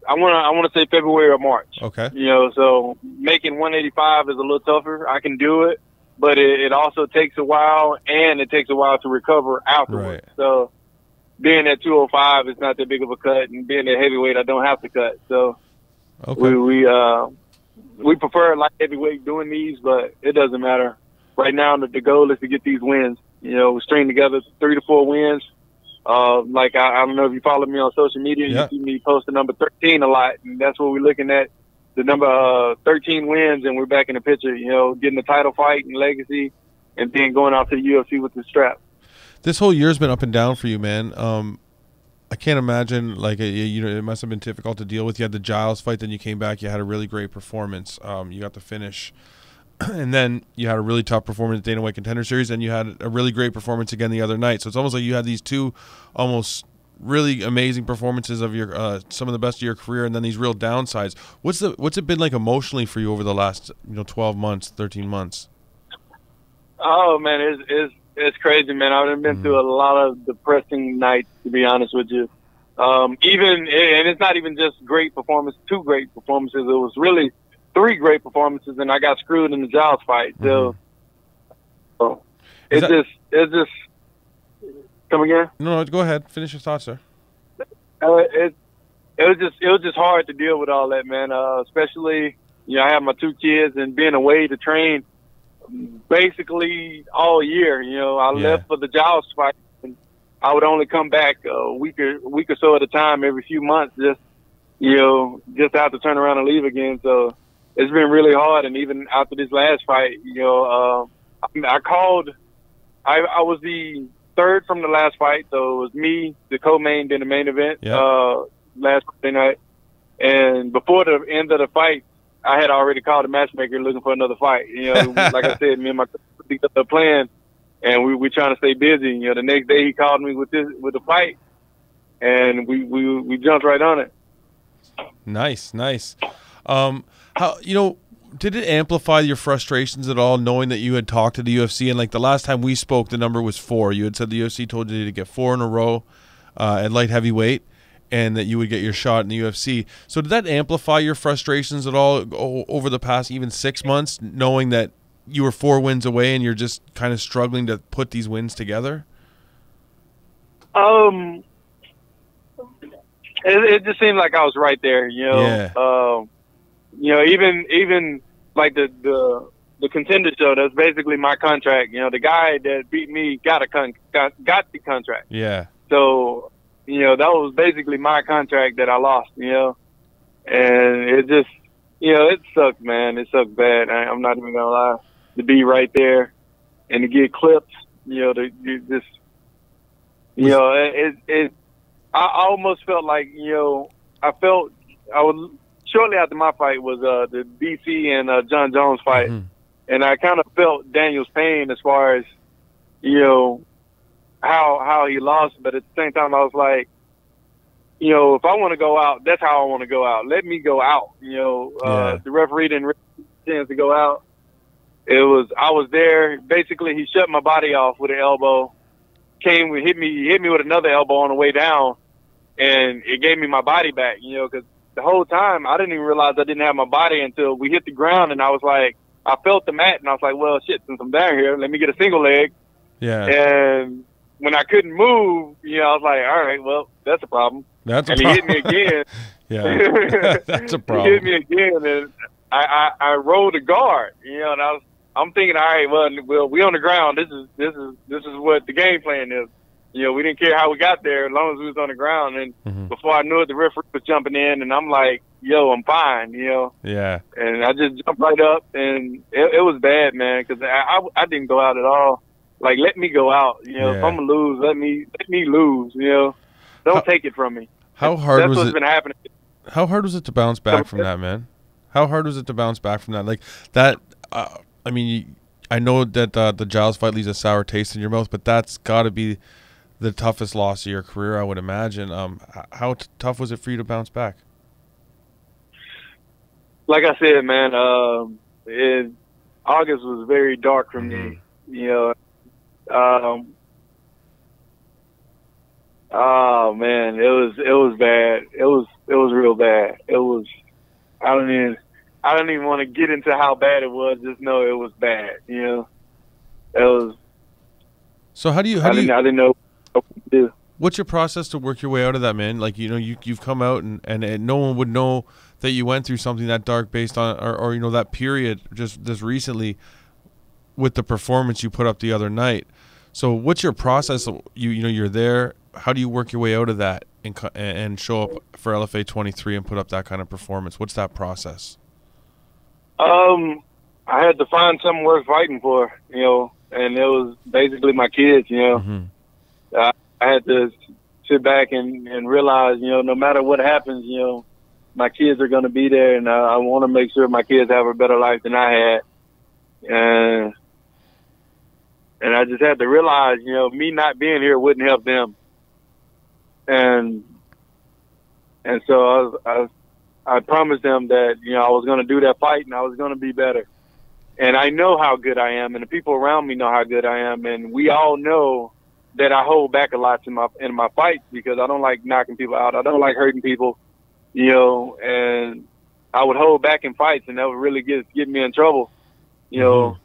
I want to say February or March. Okay. So making 185 is a little tougher. I can do it, but it also takes a while, and it takes a while to recover afterwards. Right. So being at 205 is not that big of a cut, and being at heavyweight, I don't have to cut. So we prefer light heavyweight doing these, but it doesn't matter. Right now, the goal is to get these wins. String together 3 to 4 wins. I don't know if you follow me on social media. Yeah. You see me post the number 13 a lot, and that's what we're looking at. The number 13 wins, and we're back in the picture. Getting the title fight and legacy, and then going out to the UFC with the strap. This whole year's been up and down for you, man. I can't imagine, it must have been difficult to deal with. You had the Giles fight, then you came back. You had a really great performance. You got the finish. And then you had a really tough performance at Dana White Contender Series, and you had a really great performance again the other night. So it's almost like you had these two almost really amazing performances of your some of the best of your career, and then these real downsides. What's it been like emotionally for you over the last 12 months, 13 months? Oh man, it's crazy, man. I've been through a lot of depressing nights, to be honest with you. Even, and it's not even just great performance, 2 great performances. It was really 3 great performances, and I got screwed in the Giles fight. So it's just come again. No, go ahead. Finish your thoughts, sir. It was just hard to deal with all that, man. Especially, you know, I have my 2 kids and being away to train basically all year. You know, I left for the Giles fight, and I would only come back a week or so at a time every few months, just have to turn around and leave again. So it's been really hard. And even after this last fight, you know, I was the 3rd from the last fight, so it was me, the co-main, then the main event last Friday night. And before the end of the fight, I had already called the matchmaker looking for another fight. You know, like I said, me and my coach got the plan, and we trying to stay busy. You know, the next day he called me with the fight, and we jumped right on it. Nice. How, you know, did it amplify your frustrations at all, knowing that you had talked to the UFC, and like the last time we spoke, the number was 4. You had said the UFC told you to get 4 in a row at light heavyweight, and that you would get your shot in the UFC. So did that amplify your frustrations at all over the past even 6 months, knowing that you were 4 wins away and you're just kind of struggling to put these wins together? It just seemed like I was right there, you know. Yeah. You know, even like the Contender Show, that's basically my contract. You know, the guy that beat me got the contract. Yeah. So, you know, that was basically my contract that I lost, you know. And it just, you know, it sucked, man. It sucked bad. I'm not even gonna lie. To be right there and to get clipped, you know, I almost felt like, you know, shortly after my fight was the DC and John Jones fight, and I kind of felt Daniel's pain as far as, you know, how he lost. But at the same time, I was like, you know, if I want to go out, that's how I want to go out. Let me go out. You know, the referee didn't really have a chance to go out. I was there. Basically, he shut my body off with an elbow. Hit me with another elbow on the way down, and it gave me my body back. You know, because the whole time I didn't even realize I didn't have my body until we hit the ground, and I was like, I felt the mat, and I was like, well, shit, since I'm down here, let me get a single leg. Yeah. And when I couldn't move, you know, I was like, all right, well, that's a problem. He hit me again. Yeah, that's a problem. He hit me again, and I rolled a guard. You know, and I'm thinking, all right, well, we on the ground. This is what the game plan is. You know, we didn't care how we got there as long as we was on the ground. And before I knew it, the referee was jumping in, and I'm like, yo, I'm fine, you know. Yeah. And I just jumped right up, and it was bad, man, because I didn't go out at all. Like, let me go out. You know, if I'm going to lose, let me lose, you know. Don't take it from me. How hard That's was what's it? been happening. How hard was it to bounce back from that, man? How hard was it to bounce back from that? Like, that, I mean, I know that the Giles fight leaves a sour taste in your mouth, but that's got to be the toughest loss of your career, I would imagine. How tough was it for you to bounce back? Like I said, man, August was very dark for me. You know, oh man, it was bad. It was real bad. It was. I don't even want to get into how bad it was. Just know it was bad. You know, it was. So I didn't know what to do. What's your process to work your way out of that, man? Like, you know, you've come out and no one would know that you went through something that dark based on or you know, that period just recently with the performance you put up the other night. So what's your process? You know, you're there. How do you work your way out of that and show up for LFA 23 and put up that kind of performance? What's that process? I had to find something worth fighting for, you know, and it was basically my kids, you know. I had to sit back and realize, you know, no matter what happens, you know, my kids are going to be there, and I want to make sure my kids have a better life than I had. And I just had to realize, you know, me not being here wouldn't help them. And so I promised them that, you know, I was going to do that fight and I was going to be better. And I know how good I am, and the people around me know how good I am, and we all know that I hold back a lot in my fights because I don't like knocking people out. I don't like hurting people, you know, and I would hold back in fights, and that would really get me in trouble. You know,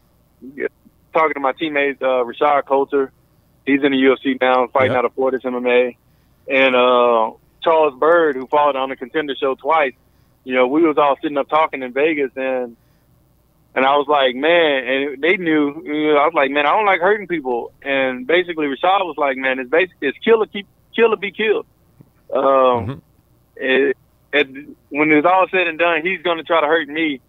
talking to my teammates, Rashad Coulter, he's in the UFC now, fighting out of Fortis MMA, and Charles Bird, who fought on the Contender Show twice. You know, we was all sitting up talking in Vegas, and I was like, man, and they knew, you know, I was like, man, I don't like hurting people. And basically Rashad was like, man, it's kill or be killed. When it's all said and done, he's going to try to hurt me.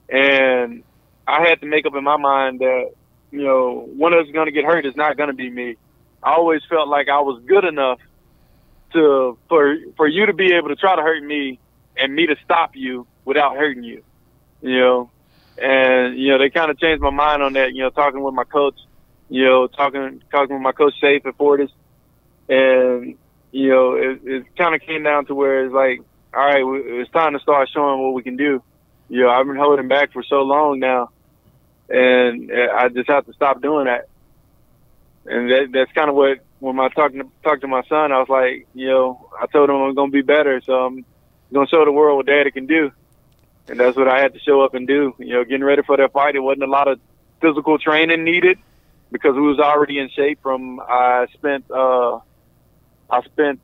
And I had to make up in my mind that, you know, one of us is going to get hurt is not going to be me. I always felt like I was good enough for you to be able to try to hurt me and me to stop you without hurting you, you know. And, you know, they kind of changed my mind on that, you know, talking with my coach, you know, talking with my coach Safe at Fortis. And, you know, it kind of came down to where it's like, all right, it's time to start showing what we can do. You know, I've been holding back for so long now, and I just have to stop doing that. And that's kind of what, when I talked to my son, I was like, you know, I told him I'm going to be better, so I'm going to show the world what Daddy can do. And that's what I had to show up and do. You know, getting ready for that fight, it wasn't a lot of physical training needed because we was already in shape from I spent the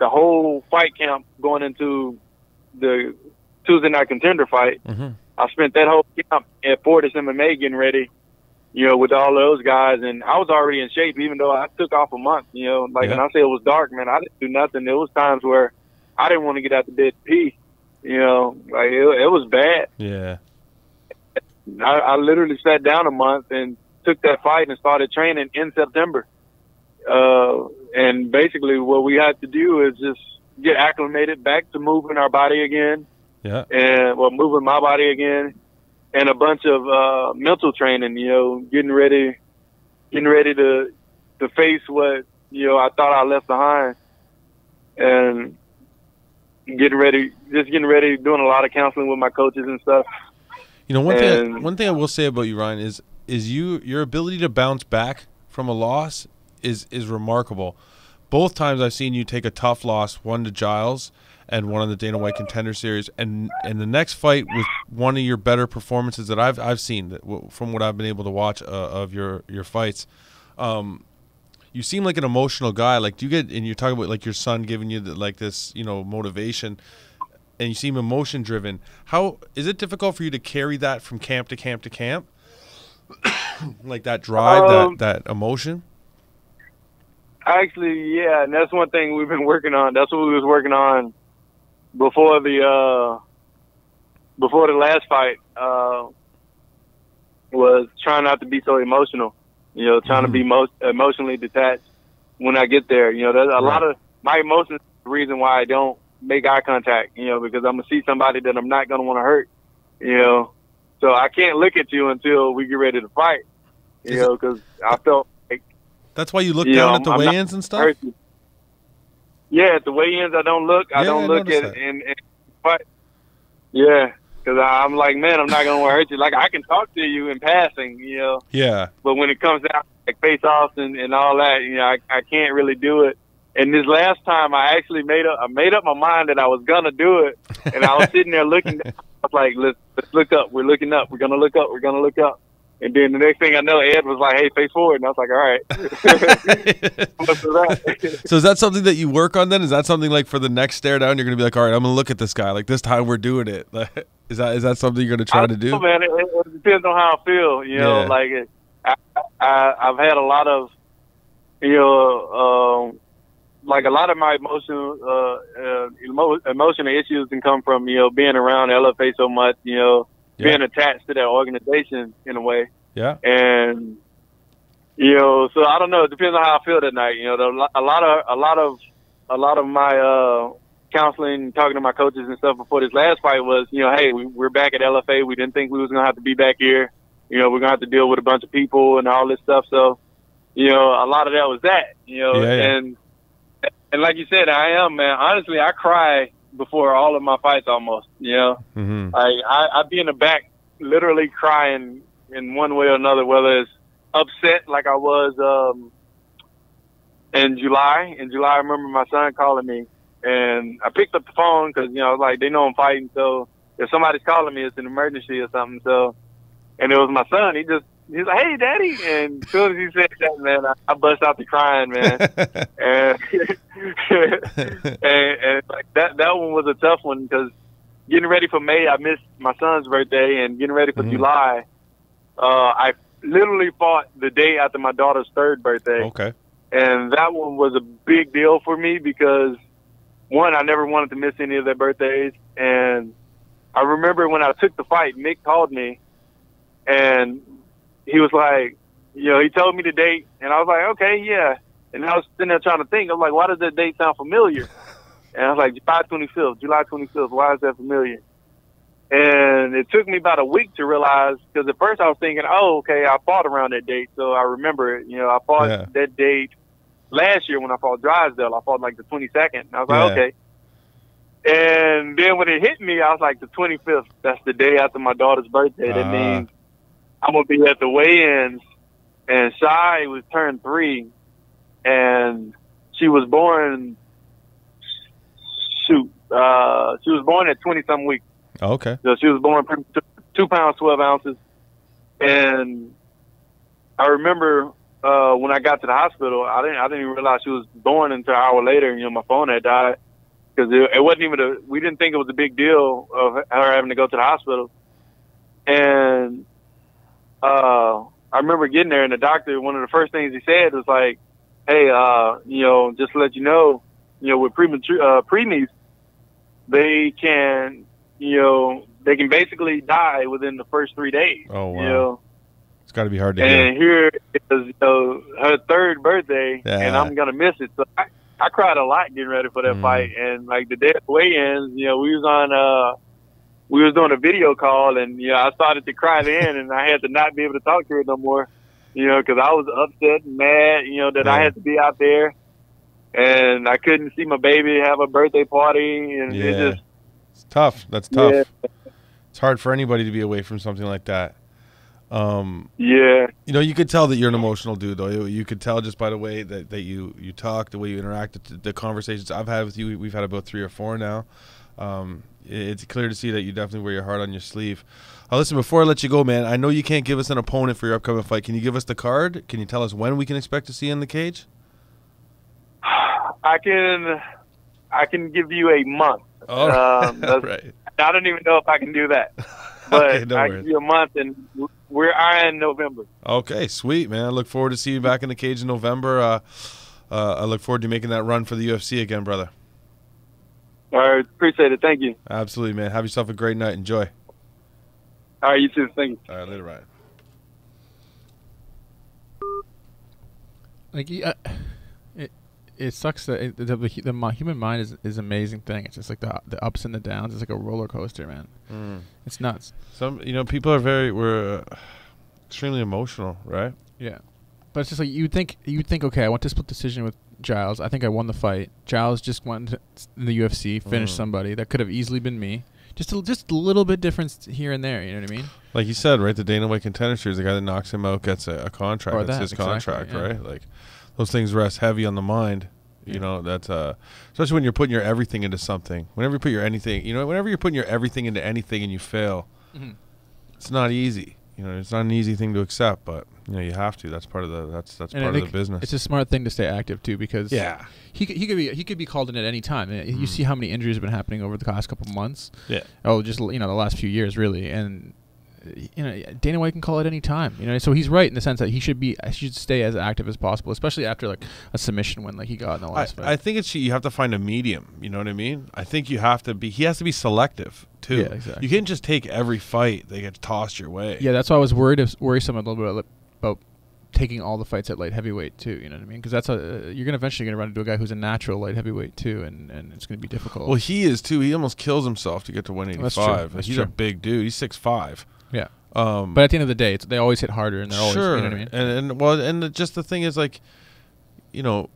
whole fight camp going into the Tuesday night contender fight. I spent that whole camp at Fortis MMA getting ready, you know, with all those guys, and I was already in shape even though I took off a month, you know. Like when I say it was dark, man, I didn't do nothing. There was times where I didn't want to get out the bed to pee. You know, like it was bad. Yeah. I literally sat down a month and took that fight and started training in September. And basically what we had to do is just get acclimated back to moving our body again. Yeah. And moving my body again, and a bunch of mental training, you know, getting ready to face what, you know, I thought I left behind. And getting ready, doing a lot of counseling with my coaches and stuff. You know, one thing I will say about you, Ryan, is your ability to bounce back from a loss is remarkable. Both times I've seen you take a tough loss, one to Giles and one on the Dana White Contender Series, and the next fight was one of your better performances that I've seen from what I've been able to watch of your fights. You seem like an emotional guy. Like, do you get, and you're talking about like your son giving you this, you know, motivation, and you seem emotion driven. How is it difficult for you to carry that from camp to camp to camp? Like that drive, that emotion? Actually, yeah, and that's one thing we've been working on. That's what we was working on before the last fight. Was trying not to be so emotional. You know, trying to be most emotionally detached when I get there. You know, there's a lot of my emotions is the reason why I don't make eye contact, you know, because I'm going to see somebody that I'm not going to want to hurt, you know. So I can't look at you until we get ready to fight, you know, because I felt like. That's why you look down at the weigh-ins and stuff? Yeah, at the weigh-ins, I don't look. I don't look at it and fight. Yeah. Because I'm like, man, I'm not going to hurt you. Like, I can talk to you in passing, you know. Yeah. But when it comes down to like face-offs and all that, you know, I can't really do it. And this last time, I actually made up my mind that I was going to do it. And I was sitting there looking down. I was like, let's look up. We're looking up. We're going to look up. We're going to look up. And then the next thing I know, Ed was like, hey, face forward. And I was like, all right. So is that something that you work on then? Is that something like for the next stare down, you're going to be like, all right, I'm going to look at this guy. Like this time we're doing it. Is that something you're going to try to do? Man, it depends on how I feel. You know, like I've had a lot of, you know, like a lot of my emotional issues can come from, you know, being around LFA so much, you know, being attached to that organization in a way. Yeah. And, you know, so I don't know. It depends on how I feel that night. You know, a lot of my counseling, talking to my coaches and stuff before this last fight was, you know, hey, we're back at LFA. We didn't think we was going to have to be back here. You know, we're going to have to deal with a bunch of people and all this stuff. So, you know, a lot of that was that, you know, and like you said, I am, man. Honestly, I cry before all of my fights almost, you know. I'd be in the back literally crying in one way or another, whether it's upset like I was in July. In July, I remember my son calling me, and I picked up the phone because, you know, like, they know I'm fighting. So if somebody's calling me, it's an emergency or something. So, and it was my son. He's like, "Hey, Daddy." And as soon as he said that, man, I bust out the crying, man. and like that one was a tough one because getting ready for May, I missed my son's birthday, and getting ready for July, I literally fought the day after my daughter's 3rd birthday. Okay. And that one was a big deal for me because, one, I never wanted to miss any of their birthdays. And I remember when I took the fight, Mick called me, and he was like, you know, he told me the date, and I was like, okay, yeah. And I was sitting there trying to think. I was like, why does that date sound familiar? And I was like, July 25th, why is that familiar? And it took me about a week to realize, because at first I was thinking, oh, okay, I fought around that date, so I remember it. You know, I fought that date last year when I fought Drysdale. I fought like the 22nd. And I was like, okay. And then when it hit me, I was like, the 25th, that's the day after my daughter's birthday. That means I'm going to be at the weigh-ins. And Shai was turned 3, and she was born, she was born at 20-some weeks. Oh, okay. So she was born 2 pounds, 12 ounces. And I remember when I got to the hospital, I didn't even realize she was born until an hour later. You know, my phone had died because it wasn't even we didn't think it was a big deal of her having to go to the hospital. And I remember getting there, and the doctor, one of the first things he said was like, "Hey, you know, just to let you know, with preemies, they can, they can basically die within the first 3 days." Oh, wow. You know? It's got to be hard to hear. And here is her 3rd birthday, and I'm gonna miss it. So I cried a lot getting ready for that fight. And like the day of the weigh-ins, we was doing a video call, and I started to cry then, and I had to not be able to talk to her no more, because I was upset and mad, that I had to be out there, and I couldn't see my baby have a birthday party, and it's tough. That's tough. Yeah. It's hard for anybody to be away from something like that. You could tell that you're an emotional dude, though. You could tell just by the way that you talk, the way you interact, the conversations I've had with you. We've had about 3 or 4 now. It's clear to see that you definitely wear your heart on your sleeve. Listen, before I let you go, man, I know you can't give us an opponent for your upcoming fight. Can you give us the card? Can you tell us when we can expect to see you in the cage? I can give you a month. Oh, right. I don't even know if I can do that. But okay, I can give you a month, and we're in November. Okay, sweet, man. I look forward to seeing you back in the cage in November. I look forward to making that run for the UFC again, brother. All right, appreciate it. Thank you. Absolutely, man. Have yourself a great night. Enjoy. All right, you too. Thank you. All right, later, Ryan. Like, it sucks that the human mind is an amazing thing. It's just like the ups and the downs. It's like a roller coaster, man. It's nuts. Some people are we're extremely emotional, right? Yeah, but it's just like you think okay, I went to split decision with Giles. I think I won the fight. Giles just went in the UFC, finished somebody that could have easily been me. Just a little bit difference here and there. You know what I mean? Like you said, right? The Dana White Contender Series, the guy that knocks him out gets a contract. That's his contract, right? Like those things rest heavy on the mind. You know, that's especially when you're putting your everything into something. Whenever you put your anything, whenever you're putting your everything into anything and you fail, it's not easy. It's not an easy thing to accept, but you have to. That's part of the part of the business. It's a smart thing to stay active too, because he could be called in at any time. You see how many injuries have been happening over the past couple of months. Yeah. Oh, just the last few years really, and Dana White can call it any time. So he's right in the sense that he should stay as active as possible, especially after like a submission win like he got in the last fight. I think you have to find a medium. You know what I mean? I think he has to be selective too. Yeah, exactly. You can't just take every fight that gets tossed your way. Yeah, that's why I was worrisome a little bit about taking all the fights at light heavyweight too. You know what I mean? Because that's you're eventually gonna run into a guy who's a natural light heavyweight too, and it's gonna be difficult. Well, he is too. He almost kills himself to get to 185. That's He's true. a big dude. He's 6'5". Yeah. But at the end of the day, they always hit harder, and they're always, you know what I mean? And just the thing is, like, you got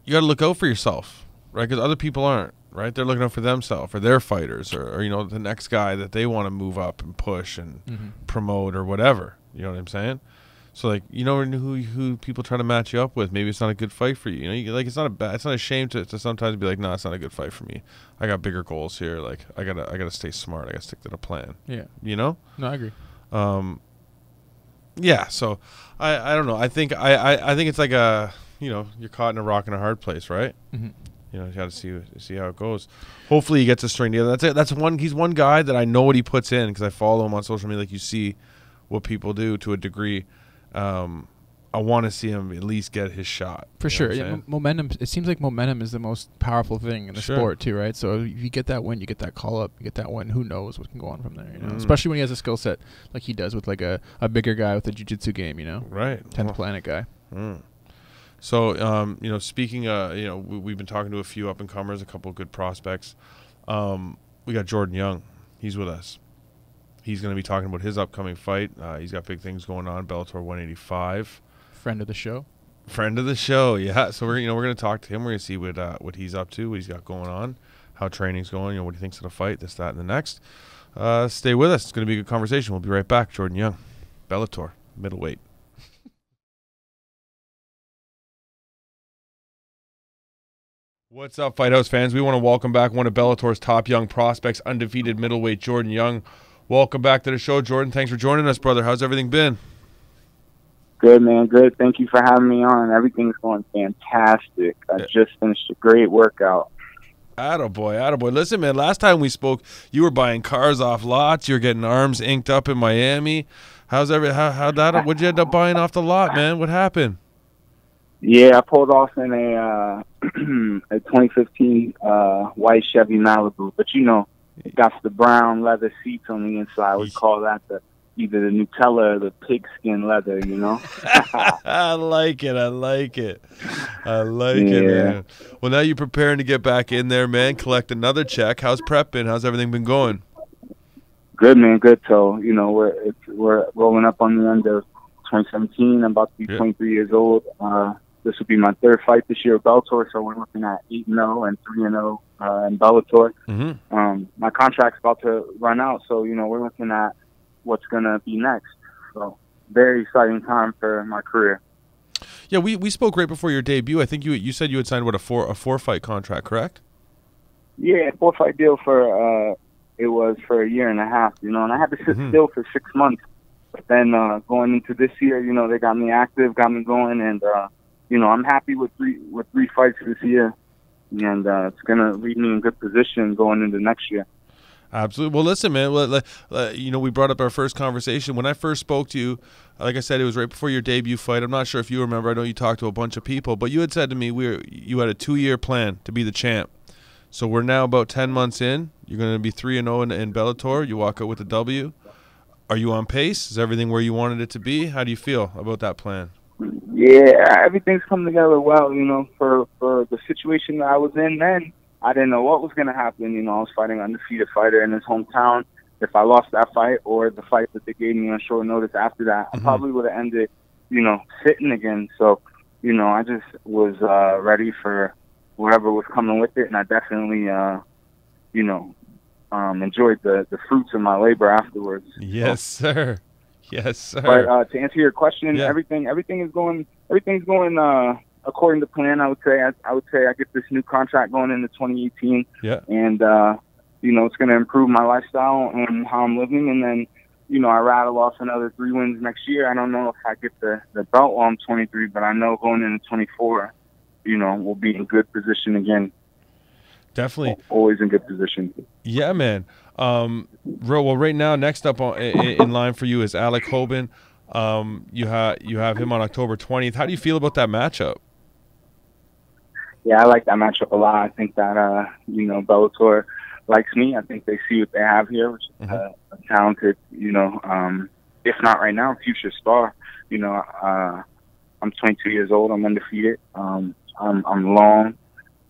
to look out for yourself, right? Because other people aren't, right? They're looking out for themselves or their fighters or the next guy that they want to move up and push and promote or whatever. You know what I'm saying? So like you never know who people try to match you up with. Maybe it's not a good fight for you. Like it's not a shame to sometimes be like, no, it's not a good fight for me. I got bigger goals here. Like I gotta stay smart. I gotta stick to the plan. Yeah. No, I agree. Yeah. So I don't know. I think it's like you're caught in a rock and a hard place, right? Mm-hmm. You got to see how it goes. Hopefully he gets a string together. That's it. He's one guy that I know what he puts in because I follow him on social media. Like you see what people do to a degree. I want to see him at least get his shot. For sure. Yeah, momentum. It seems like momentum is the most powerful thing in the sport too, right? So if you get that win, you get that call up, you get that win. Who knows what can go on from there? Especially when he has a skill set like he does with like a bigger guy with a jiu-jitsu game. Right. 10th planet guy. So speaking, we've been talking to a few up and comers, a couple of good prospects. We got Jordan Young. He's with us. He's going to be talking about his upcoming fight. He's got big things going on. Bellator 185. Friend of the show. Yeah. So we're going to talk to him. We're going to see what he's up to, what he's got going on, how training's going, what he thinks of the fight, this, that, and the next. Stay with us. It's going to be a good conversation. We'll be right back. Jordan Young, Bellator, middleweight. What's up, Fight House fans? We want to welcome back one of Bellator's top young prospects, undefeated middleweight Jordan Young. Welcome back to the show, Jordan. Thanks for joining us, brother. How's everything been? Good, man. Good. Thank you for having me on. Everything's going fantastic. I just finished a great workout. Attaboy. Listen, man, last time we spoke, you were buying cars off lots. You were getting arms inked up in Miami. What'd you end up buying off the lot, man? What happened? Yeah, I pulled off in a 2015 white Chevy Malibu, but it got the brown leather seats on the inside. We call that either the Nutella or the pigskin leather, I like it, man. Well, now you're preparing to get back in there, man, collect another check. How's prep been? How's everything been going? Good, man, good. So, we're rolling up on the end of 2017. I'm about to be 23 years old. This will be my third fight this year at Bellator, so we're looking at 8-0 and 3-0 in Bellator. Mm-hmm. My contract's about to run out, so, we're looking at what's going to be next. So very exciting time for my career. Yeah, we spoke right before your debut. I think you said you had signed, a four-fight contract, correct? Yeah, 4-fight deal for it was for a year and a half, and I had to sit still for 6 months. But then going into this year, they got me active, got me going, and I'm happy with three fights this year, and it's gonna leave me in good position going into next year. Absolutely. Well, listen, man. We brought up our first conversation when I first spoke to you. Like I said, it was right before your debut fight. I'm not sure if you remember. I know you talked to a bunch of people, but you had said to me you had a 2-year plan to be the champ. So we're now about 10 months in. You're going to be 3-0 in Bellator. You walk out with a W. Are you on pace? Is everything where you wanted it to be? How do you feel about that plan? Yeah, everything's come together well, for the situation that I was in then. I didn't know what was going to happen. I was fighting an undefeated fighter in his hometown. If I lost that fight or the fight that they gave me on short notice after that, I probably would have ended, sitting again. So, I just was ready for whatever was coming with it, and I definitely, enjoyed the fruits of my labor afterwards. Yes, sir. Yes, sir. But to answer your question, everything's going according to plan. I would say I get this new contract going into 2018. Yeah. And it's going to improve my lifestyle and how I'm living. And then I rattle off another 3 wins next year. I don't know if I get the belt while I'm 23, but I know going into 24, we'll be in good position again. Definitely. Always in good position. Yeah, man. Right now, next up in line for you is Alex Hooben. You have him on October 20th. How do you feel about that matchup? Yeah, I like that matchup a lot. I think that Bellator likes me. I think they see what they have here, which is a talented, if not right now, future star. I'm 22 years old. I'm undefeated. I'm long.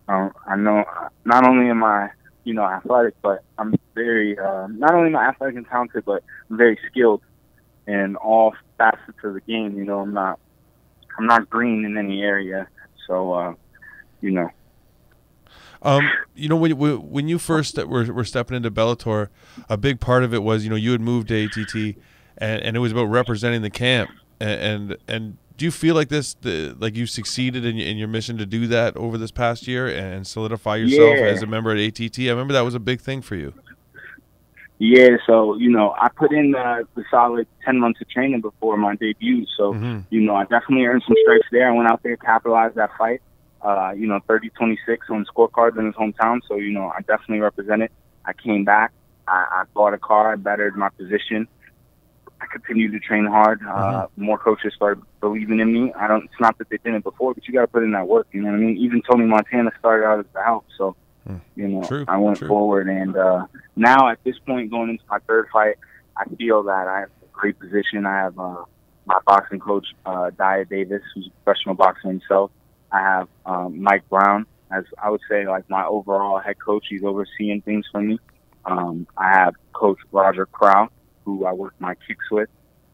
I know not only am I, athletic, but I'm very, not only am I athletic and talented, but I'm very skilled in all facets of the game. I'm not green in any area. So, when you first were stepping into Bellator, a big part of it was, you had moved to ATT, and it was about representing the camp. And do you feel like like you succeeded in your mission to do that over this past year and solidify yourself as a member at ATT? I remember that was a big thing for you. Yeah, so, I put in the solid 10 months of training before my debut. So, I definitely earned some stripes there. I went out there, capitalized that fight, 30-26 on scorecards in his hometown. So, I definitely represented. I came back. I bought a car. I bettered my position. I continued to train hard. More coaches started believing in me. It's not that they didn't before, but you got to put in that work. You know what I mean? Even Tony Montana started out as the help. So, I went forward. And now at this point, going into my third fight, I feel that I have a great position. I have my boxing coach, Dia Davis, who's a professional boxer himself. I have Mike Brown, as I would say, like my overall head coach. He's overseeing things for me. I have Coach Roger Crow, who I work my kicks with.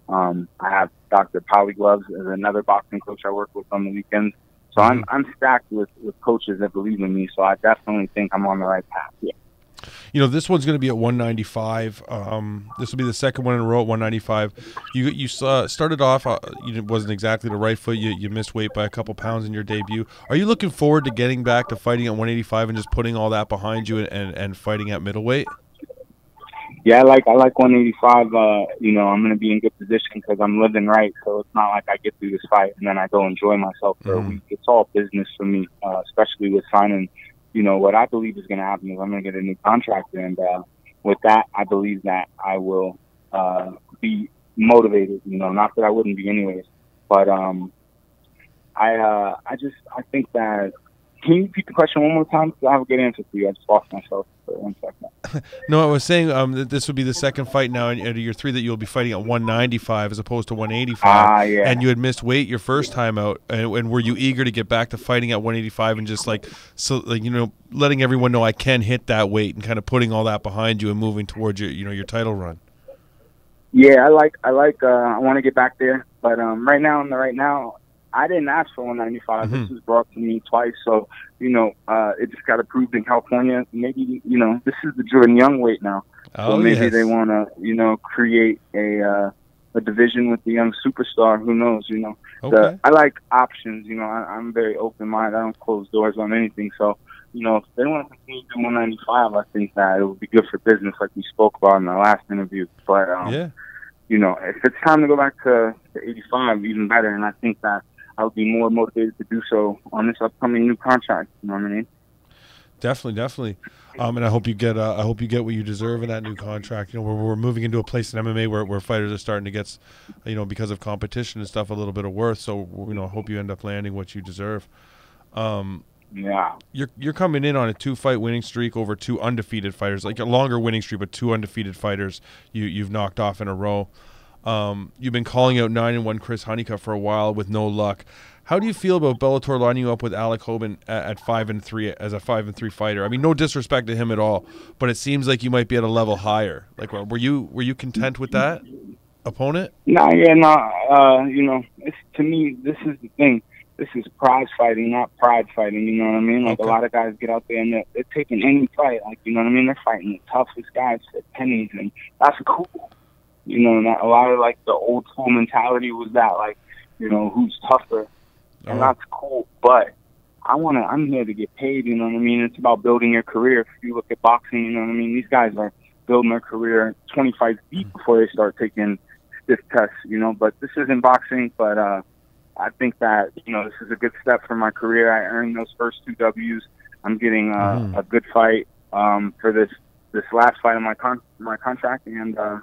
I have Dr. Polygloves as another boxing coach I work with on the weekends. So I'm stacked with coaches that believe in me. So I definitely think I'm on the right path. Yeah. This one's going to be at 195. This will be the second one in a row at 195. You started off, it wasn't exactly the right foot. You missed weight by a couple pounds in your debut. Are you looking forward to getting back to fighting at 185 and just putting all that behind you and fighting at middleweight? Yeah, I like 185. I'm going to be in good position because I'm living right. So it's not like I get through this fight and then I go enjoy myself for a week. It's all business for me, especially with signing. What I believe is going to happen is I'm going to get a new contract. And with that, I believe that I will be motivated. Not that I wouldn't be anyways. But I think that. Can you repeat the question one more time? Because I have a good answer for you. I just lost myself for 1 second. No, I was saying that this would be the second fight now in your three that you'll be fighting at 195 as opposed to 185. Yeah. And you had missed weight your first time out. And were you eager to get back to fighting at 185 and just letting everyone know I can hit that weight and kind of putting all that behind you and moving towards your title run? Yeah, I want to get back there, but right now, I didn't ask for 195. This was brought to me twice, so it just got approved in California. Maybe this is the Jordan Young weight now, so maybe they want to create a division with the young superstar. Who knows? Okay. I like options. I'm very open minded. I don't close doors on anything. So if they want to continue to do 195, I think that it would be good for business, like we spoke about in the last interview. But if it's time to go back to 85, even better. And I think that I would be more motivated to do so on this upcoming new contract. You know what I mean? Definitely. And I hope you get what you deserve in that new contract. We're moving into a place in MMA where fighters are starting to get, because of competition and stuff, a little bit of worth. So hope you end up landing what you deserve. Yeah. You're coming in on a 2-fight winning streak over 2 undefeated fighters, like a longer winning streak, but 2 undefeated fighters you've knocked off in a row. You've been calling out 9-1 Chris Honeycutt for a while with no luck. How do you feel about Bellator lining you up with Alex Hooben at 5-3 as a 5-3 fighter? I mean, no disrespect to him at all, but it seems like you might be at a level higher. Like, were you content with that opponent? No. To me, this is the thing. This is prize fighting, not pride fighting. You know what I mean? Like, a lot of guys get out there and they're taking any fight. Like, you know what I mean? They're fighting the toughest guys for pennies, and that's cool. Not a lot of like the old school mentality was that, like, who's tougher, and that's cool. But I'm here to get paid. You know what I mean? It's about building your career. If you look at boxing, you know what I mean? These guys are building their career 20 fights deep before they start taking stiff tests. But this isn't boxing. But I think that this is a good step for my career. I earned those first 2 W's. I'm getting a good fight for this last fight of my contract, and I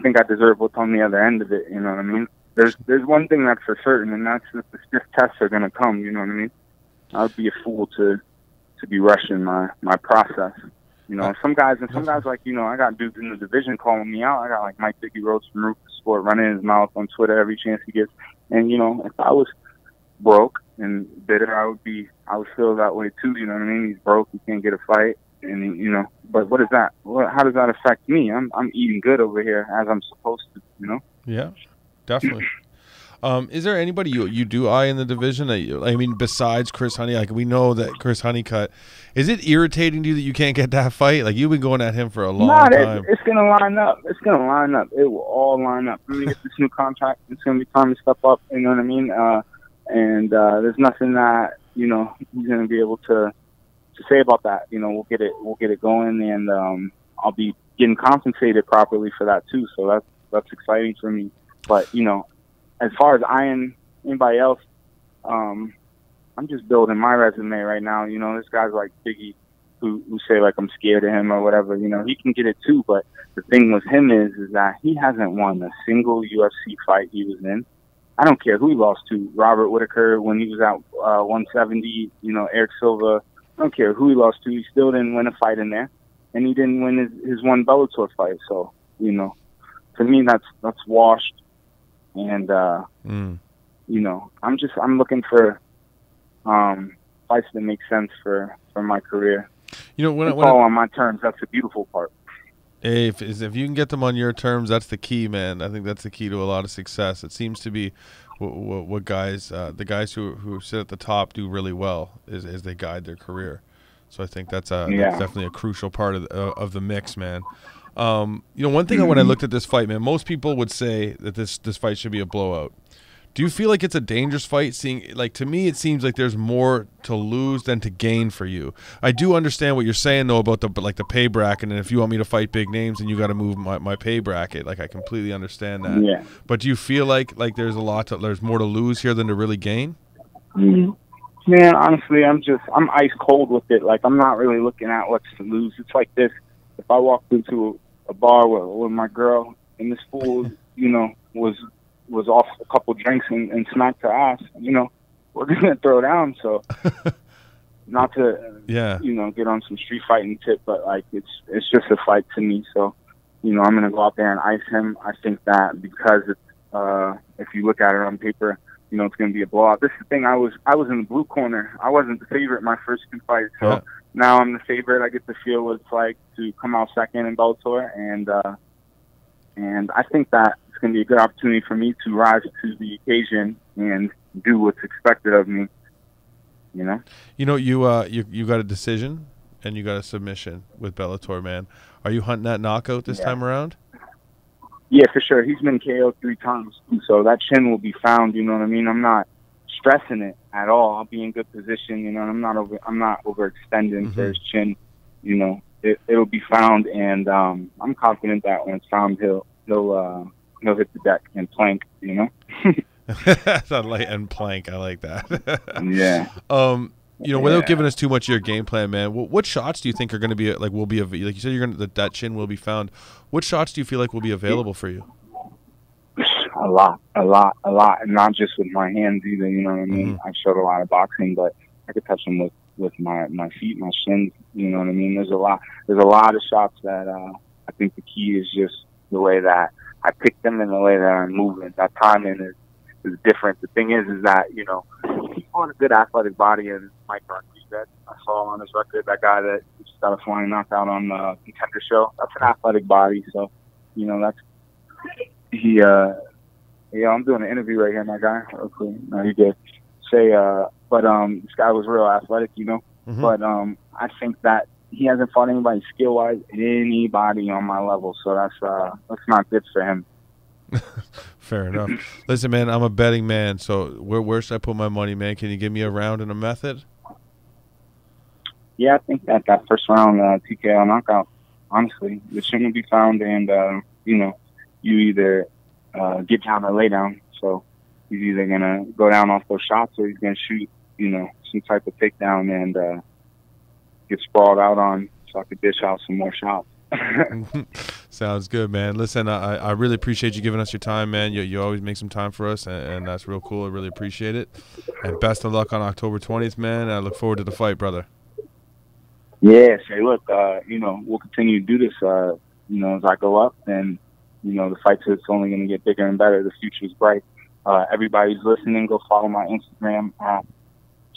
think I deserve what's on the other end of it. You know what I mean? There's one thing that's for certain, and that's that the stiff tests are going to come. You know what I mean? I would be a fool to be rushing my process. Some guys like, I got dudes in the division calling me out. I got like Mike Dickey Rhodes from Roof Sport running his mouth on Twitter every chance he gets. And if I was broke and bitter, I would feel that way too. You know what I mean? He's broke, he can't get a fight, and but what is that? How does that affect me? I'm eating good over here as I'm supposed to. Yeah, definitely. Is there anybody you do eye in the division? I mean, besides Chris Honey, like we know that Chris Honeycutt. Is it irritating to you that you can't get that fight? Like you've been going at him for a long time. It's gonna line up. It's gonna line up. It will all line up. I'm gonna get this new contract. It's gonna be time to step up. You know what I mean? And there's nothing that he's gonna be able to say about that. We'll get it going, and I'll be getting compensated properly for that too. So that's exciting for me. But as far as eyeing anybody else, I'm just building my resume right now. There's guys like Biggie who say like I'm scared of him or whatever. He can get it too. But the thing with him is that he hasn't won a single UFC fight he was in. I don't care who he lost to. Robert Whittaker when he was at 170. Eric Silva. I don't care who he lost to. He still didn't win a fight in there, and he didn't win his one Bellator fight. So to me that's washed. And I'm looking for fights that make sense for my career. When all on my terms, that's the beautiful part. If you can get them on your terms, that's the key, man. I think that's the key to a lot of success. It seems to be what guys, the guys who sit at the top do really well is they guide their career. So I think that's definitely a crucial part of the mix, man. One thing when I looked at this fight, man, most people would say that this fight should be a blowout. Do you feel like it's a dangerous fight? To me, it seems like there's more to lose than to gain for you. I do understand what you're saying though about the pay bracket, and if you want me to fight big names, then you got to move my pay bracket. Like I completely understand that. Yeah. But do you feel like there's there's more to lose here than to really gain? Man, honestly, I'm ice cold with it. Like I'm not really looking at what's to lose. It's like this. If I walked into a bar with my girl and this fool, was off a couple drinks and smacked her ass, we're gonna throw down. So not to get on some street fighting tip, but like it's just a fight to me. So I'm gonna go out there and ice him. I think that because it's if you look at it on paper, it's gonna be a blowout. This is the thing. I was in the blue corner. I wasn't the favorite my first two fights, so now I'm the favorite. I get to feel what it's like to come out second in Bellator, and I think that it's going to be a good opportunity for me to rise to the occasion and do what's expected of me. You got a decision and you got a submission with Bellator, man. Are you hunting that knockout this time around? Yeah, for sure. He's been KO'd 3 times, so that chin will be found. You know what I mean? I'm not stressing it at all. I'll be in good position. I'm not overextending for his chin. It'll be found, and I'm confident that when it's found, he'll hit the deck and plank. And plank. I like that. Yeah. Without giving us too much of your game plan, man, what shots do you think are going to be like you said that chin will be found? What shots do you feel like will be available for you? A lot, and not just with my hands either. You know what I mean? I've showed a lot of boxing, but I could touch them with my feet, my shins. You know what I mean? There's a lot of shots that I think the key is just the way that I pick them and the way that I'm moving. That timing is different. The thing is that he's on a good athletic body, and Mike Rodriguez, I saw on his record, that guy that just got a flying knockout on the Contender Show. That's an athletic body, so that's he. I'm doing an interview right here, my guy. Okay, no, you good. But this guy was real athletic, But I think that he hasn't fought anybody skill-wise, anybody on my level. So that's not good for him. Fair enough. Listen, man, I'm a betting man. So where should I put my money, man? Can you give me a round and a method? Yeah, I think that first round TKO knockout. Honestly, the chin will be found, and you either get down or lay down. So he's either gonna go down off those shots, or he's gonna shoot, some type of takedown and get sprawled out on, so I could dish out some more shots. Sounds good, man. Listen, I really appreciate you giving us your time, man. You always make some time for us, and that's real cool. I really appreciate it. And best of luck on October 20th, man. I look forward to the fight, brother. Yeah, look, we'll continue to do this, as I go up, and, the fight's it's only going to get bigger and better. The future's bright. Everybody's listening, go follow my Instagram at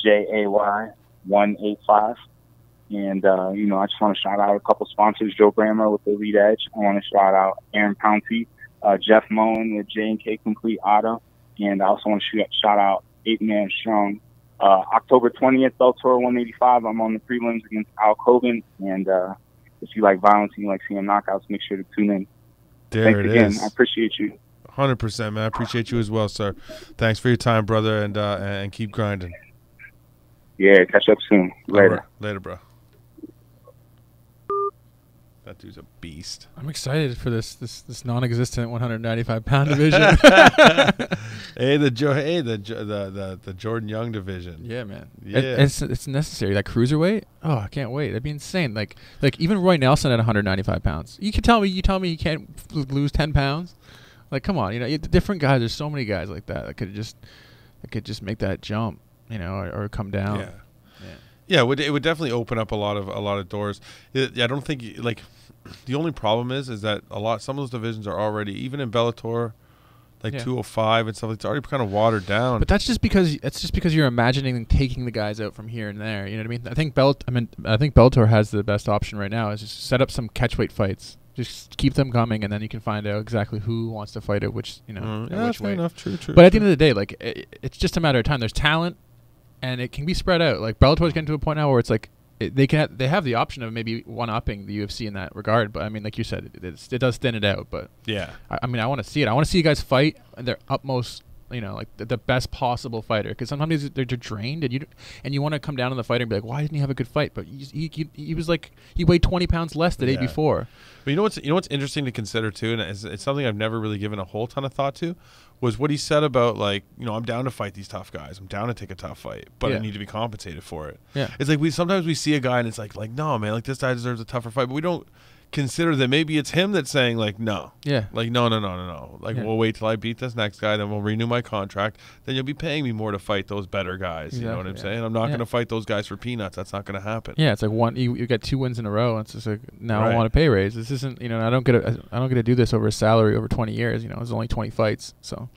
JAY185. And, I just want to shout out a couple sponsors, Joe Brammer with the Elite Edge. I want to shout out Aaron Pounty, Jeff Moen with J&K Complete Auto, And I also want to shout out 8-Man Strong. October 20th, Bellator 185. I'm on the prelims against Alex Hooben. And if you like violence and you like seeing knockouts, make sure to tune in. Thanks again. I appreciate you. 100%, man. I appreciate you as well, sir. Thanks for your time, brother, and keep grinding. Yeah, catch up soon. Later. Right. Later, bro. That dude's a beast. I'm excited for this non-existent 195-pound division. the Jordan Young division. Yeah, man. Yeah, it's necessary. That cruiserweight. Oh, I can't wait. That'd be insane. Like even Roy Nelson at 195 pounds. You tell me he can't lose 10 pounds. Like, come on. Different guys. There's so many guys like that could just make that jump. Or come down. Yeah. Yeah, it would definitely open up a lot of doors. I don't think the only problem is that some of those divisions are already, even in Bellator, 205 and stuff. It's already kind of watered down. But that's just because you're imagining taking the guys out from here and there. You know what I mean? I think Bellator has the best option right now is just set up some catchweight fights. Just keep them coming, and then you can find out exactly who wants to fight it, which which fair way. Enough. True. But at the end of the day, it's just a matter of time. There's talent. And it can be spread out. Like Bellator's getting to a point now where it's like they have the option of maybe one-upping the UFC in that regard. But I mean, like you said, it does thin it out. But yeah, I mean, I want to see it. I want to see you guys fight at their utmost. The best possible fighter. Because sometimes they're drained, and you want to come down on the fighter and be like, why didn't he have a good fight? But he was like he weighed 20 pounds less the day before. But you know what's interesting to consider too, and it's something I've never really given a whole ton of thought to, was what he said about I'm down to fight these tough guys. I'm down to take a tough fight, but I need to be compensated for it. Yeah. It's like sometimes we see a guy and it's like no man, this guy deserves a tougher fight, but we don't consider that maybe it's him that's saying no. Yeah. No. We'll wait till I beat this next guy, then we'll renew my contract. Then you'll be paying me more to fight those better guys. Exactly, you know what I'm saying? I'm not going to fight those guys for peanuts. That's not going to happen. Yeah, it's like you got 2 wins in a row. And it's just like now I want a pay raise. This isn't I don't get to do this over a salary over 20 years. There's only 20 fights, so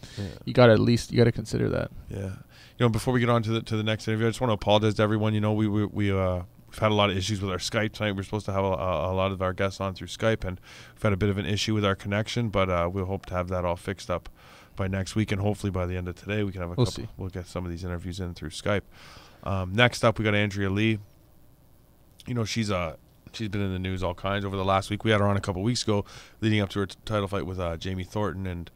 you got to consider that. Yeah. Before we get on to the next interview, I just want to apologize to everyone. We've had a lot of issues with our Skype tonight. We're supposed to have a lot of our guests on through Skype, and we've had a bit of an issue with our connection, but we'll hope to have that all fixed up by next week, and hopefully by the end of today we can have we'll get some of these interviews in through Skype. Next up, we got Andrea Lee. She's been in the news all kinds over the last week. We had her on a couple weeks ago leading up to her title fight with Jamie Thornton, and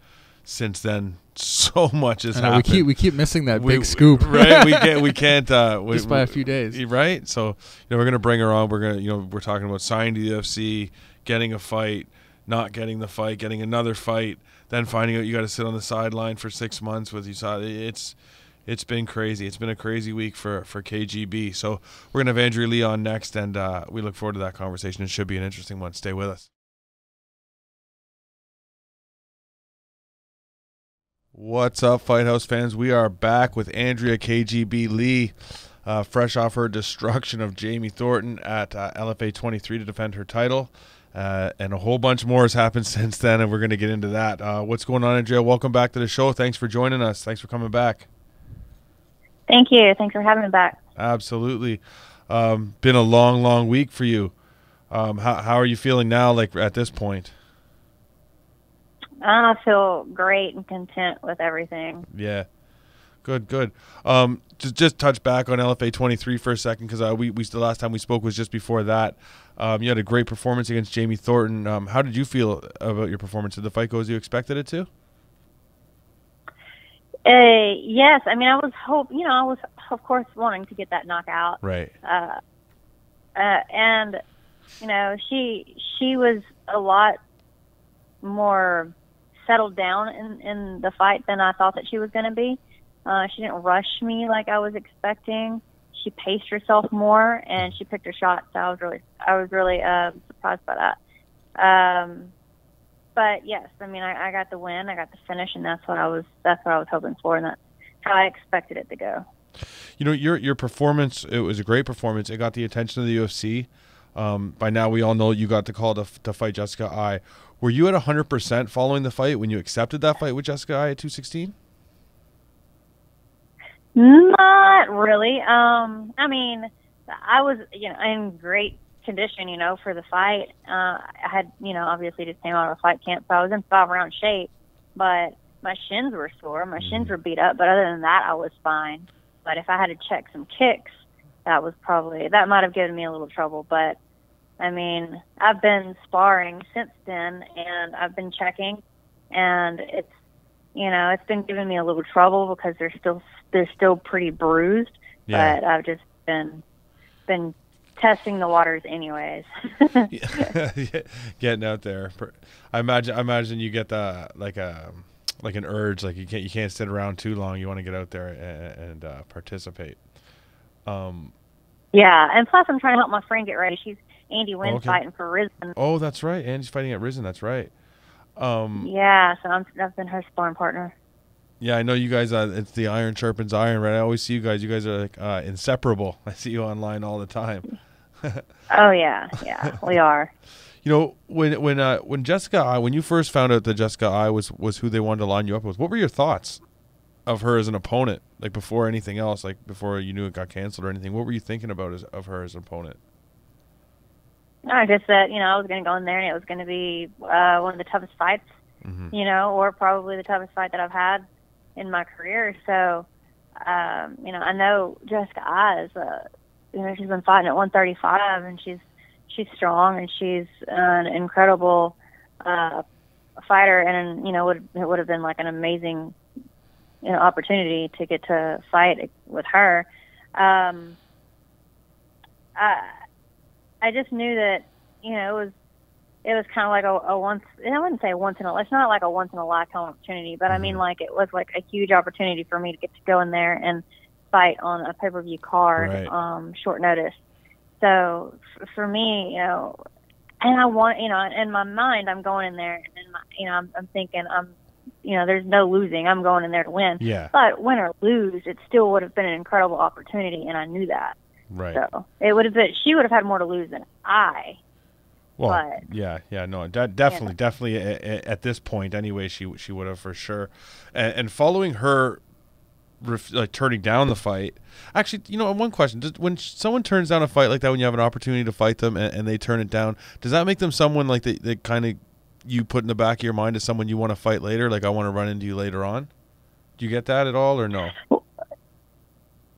since then so much has happened. We keep missing that big scoop. Right? We can't just by a few days. Right? So we're gonna bring her on. We're talking about signing to the UFC, getting a fight, not getting the fight, getting another fight, then finding out you got to sit on the sideline for 6 months with USADA. It's been crazy. It's been a crazy week for KGB. So we're gonna have Andrea Lee on next, and we look forward to that conversation. It should be an interesting one. Stay with us. What's up, Fight House fans? We are back with Andrea KGB Lee, fresh off her destruction of Jamie Thornton at LFA 23 to defend her title. And a whole bunch more has happened since then, and we're going to get into that. What's going on, Andrea? Welcome back to the show. Thanks for joining us. Thanks for coming back. Thank you. Thanks for having me back. Absolutely. Been a long week for you. How are you feeling now, at this point? I feel great and content with everything. Yeah. Good. Just touch back on LFA 23 for a second, because the last time we spoke was just before that. You had a great performance against Jamie Thornton. How did you feel about your performance? Did the fight go as you expected it to? Yes. I mean, I was of course wanting to get that knockout. Right. And she was a lot more settled down in the fight than I thought that she was going to be. She didn't rush me like I was expecting. She paced herself more, and she picked her shots. So I was really surprised by that. But yes, I mean, I got the win, I got the finish, and that's what I was hoping for, and that's how I expected it to go. Your performance, it was a great performance. It got the attention of the UFC. By now, we all know you got the call to fight Jessica Eye. Were you at 100% following the fight when you accepted that fight with Jessica Eye at 216? Not really. I mean, I was, in great condition, for the fight. I had, obviously just came out of a fight camp, so I was in 5-round shape. But my shins were sore. My shins were beat up, but other than that, I was fine. But if I had to check some kicks, that might have given me a little trouble. But I mean, I've been sparring since then, and I've been checking, and it's been giving me a little trouble because they're still pretty bruised. Yeah. But I've just been testing the waters anyways. Getting out there. I imagine you get the like an urge, like you can't sit around too long. You want to get out there and participate. Yeah, and plus I'm trying to help my friend get ready. Andy Wynn's fighting for Risen. Oh, that's right. Andy's fighting at Risen. That's right. Yeah, so I've been her sparring partner. Yeah, I know you guys. It's the iron sharpens iron, right? I always see you guys. You guys are like inseparable. I see you online all the time. Oh yeah, we are. You know, when Jessica, when you first found out that Jessica I was who they wanted to line you up with, what were your thoughts of her as an opponent? Like before anything else, like before you knew it got canceled or anything, what were you thinking about of her as an opponent? I just said, I was going to go in there and it was going to be one of the toughest fights, or probably the toughest fight that I've had in my career. So, I know Jessica I is, she's been fighting at 135 and she's strong and she's an incredible fighter, and it would have been like an amazing opportunity to get to fight with her. I just knew that it was kind of like a once. I wouldn't say once in a. It's not like a once in a lifetime opportunity, but I mean like it was like a huge opportunity for me to get to go in there and fight on a pay-per-view card, right. Short notice. So for me, and I want, in my mind, I'm going in there, and I'm thinking, there's no losing. I'm going in there to win. Yeah. But win or lose, it still would have been an incredible opportunity, and I knew that. Right. So it would have been. She would have had more to lose than I. Well, but, no, definitely. At this point, anyway, she would have for sure. And following her, turning down the fight. Actually, one question: when someone turns down a fight like that, when you have an opportunity to fight them and they turn it down, does that make them someone like they kind of you put in the back of your mind as someone you want to fight later? Like I want to run into you later on. Do you get that at all, or no?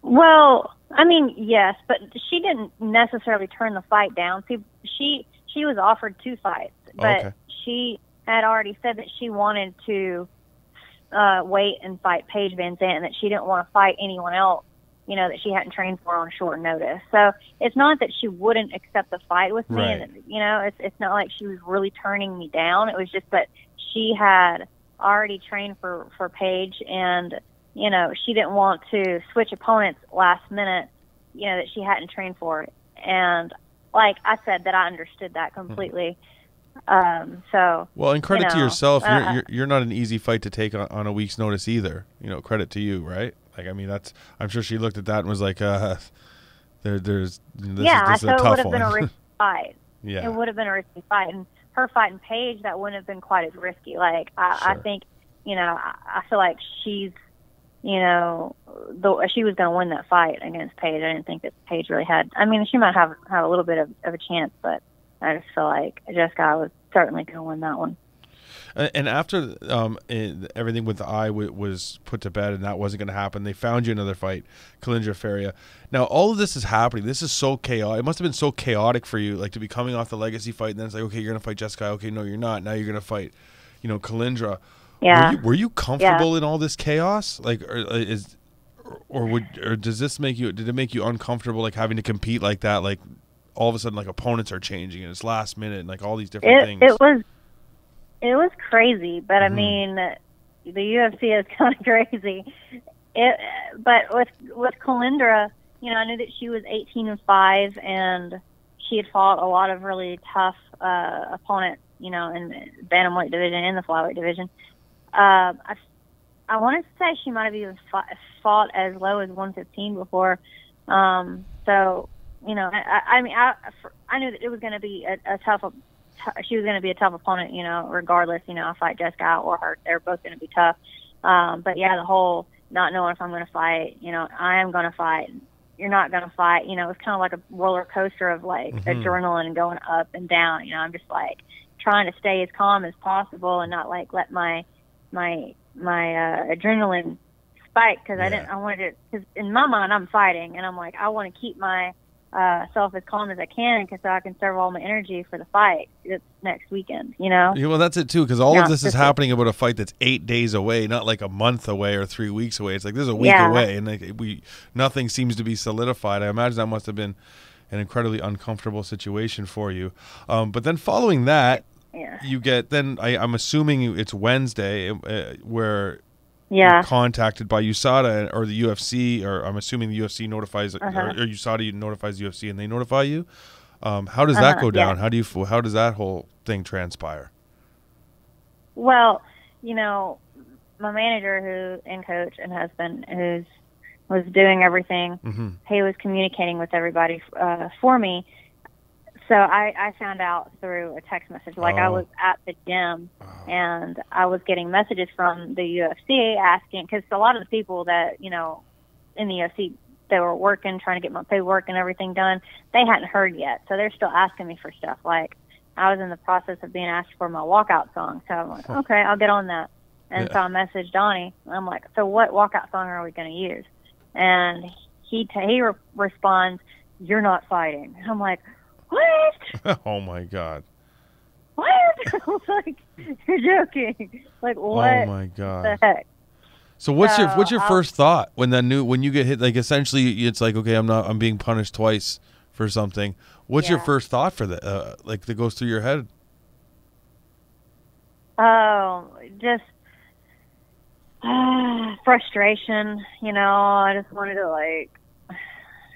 Well, I mean, yes, but she didn't necessarily turn the fight down. See, she was offered 2 fights, but she had already said that she wanted to wait and fight Paige Van Zandt, and that she didn't want to fight anyone else, that she hadn't trained for on short notice. So it's not that she wouldn't accept the fight with me, right. And it's not like she was really turning me down. It was just that she had already trained for Paige, and she didn't want to switch opponents last minute, that she hadn't trained for. And like I said, that I understood that completely. So well, and credit to yourself. You're not an easy fight to take on a week's notice either. Credit to you, right? Like, I mean, I'm sure she looked at that and was like, this is a tough one. It would have been a risky fight. Yeah. It would have been a risky fight. And her fighting Paige, that wouldn't have been quite as risky. Like, I think, I feel like she's, she was going to win that fight against Paige. I didn't think that Paige really had, I mean, she might have a little bit of a chance, but I just feel like Jessica was certainly going to win that one. And after everything with the eye was put to bed and that wasn't going to happen, they found you another fight, Kalindra Faria. Now, all of this is happening. This is so chaotic. It must have been so chaotic for you, like to be coming off the Legacy fight, and then it's like, okay, you're going to fight Jessica. Okay, no, you're not. Now you're going to fight, Kalindra. Yeah. Were you comfortable in all this chaos? Like, or does this make you? Did it make you uncomfortable, like having to compete like that? Like, all of a sudden, like opponents are changing and it's last minute and like all these different things. It was crazy, but I mean, the UFC is kind of crazy. But with Kalindra, I knew that she was 18-5, and she had fought a lot of really tough opponents, in the bantamweight division and the flyweight division. I wanted to say she might have even fought as low as 115 before. So, I knew that it was going to be she was going to be a tough opponent, regardless, I fight Jessica or her. They're both going to be tough. But yeah, the whole not knowing if I'm going to fight, I am going to fight. You're not going to fight. It was kind of like a roller coaster of like adrenaline going up and down. I'm just like trying to stay as calm as possible and not like let my adrenaline spike because I wanted to, because in my mind I'm fighting and I'm like, I want to keep my self as calm as I can so I can serve all my energy for the fight that's next weekend, you know? Yeah, well, that's it too, because all of this is happening about a fight that's 8 days away, not like a month away or 3 weeks away. It's like this is a week away, and like, nothing seems to be solidified. I imagine that must have been an incredibly uncomfortable situation for you. But then following that, you get, then I'm assuming it's Wednesday where you're contacted by USADA or the UFC, or I'm assuming the UFC notifies, or USADA notifies the UFC and they notify you. How does that go down? How does that whole thing transpire? Well, you know, my manager and coach and husband was doing everything. He was communicating with everybody for me. So I found out through a text message. Like I was at the gym and I was getting messages from the UFC asking, because a lot of the people that, you know, in the UFC, they were working, trying to get my paperwork and everything done, they hadn't heard yet. So they're still asking me for stuff. Like I was in the process of being asked for my walkout song. So I'm like, okay, I'll get on that. And so I messaged Donnie. I'm like, so what walkout song are we going to use? And he responds, "You're not fighting." I'm like, what? Oh my God. What? I was like, you're joking. Like, what? Oh my God. The heck? So what's your first thought when you get hit? Like essentially, it's like, okay, I'm being punished twice for something. What's your first thought for that? Like that goes through your head? Oh, just frustration. You know, I just wanted to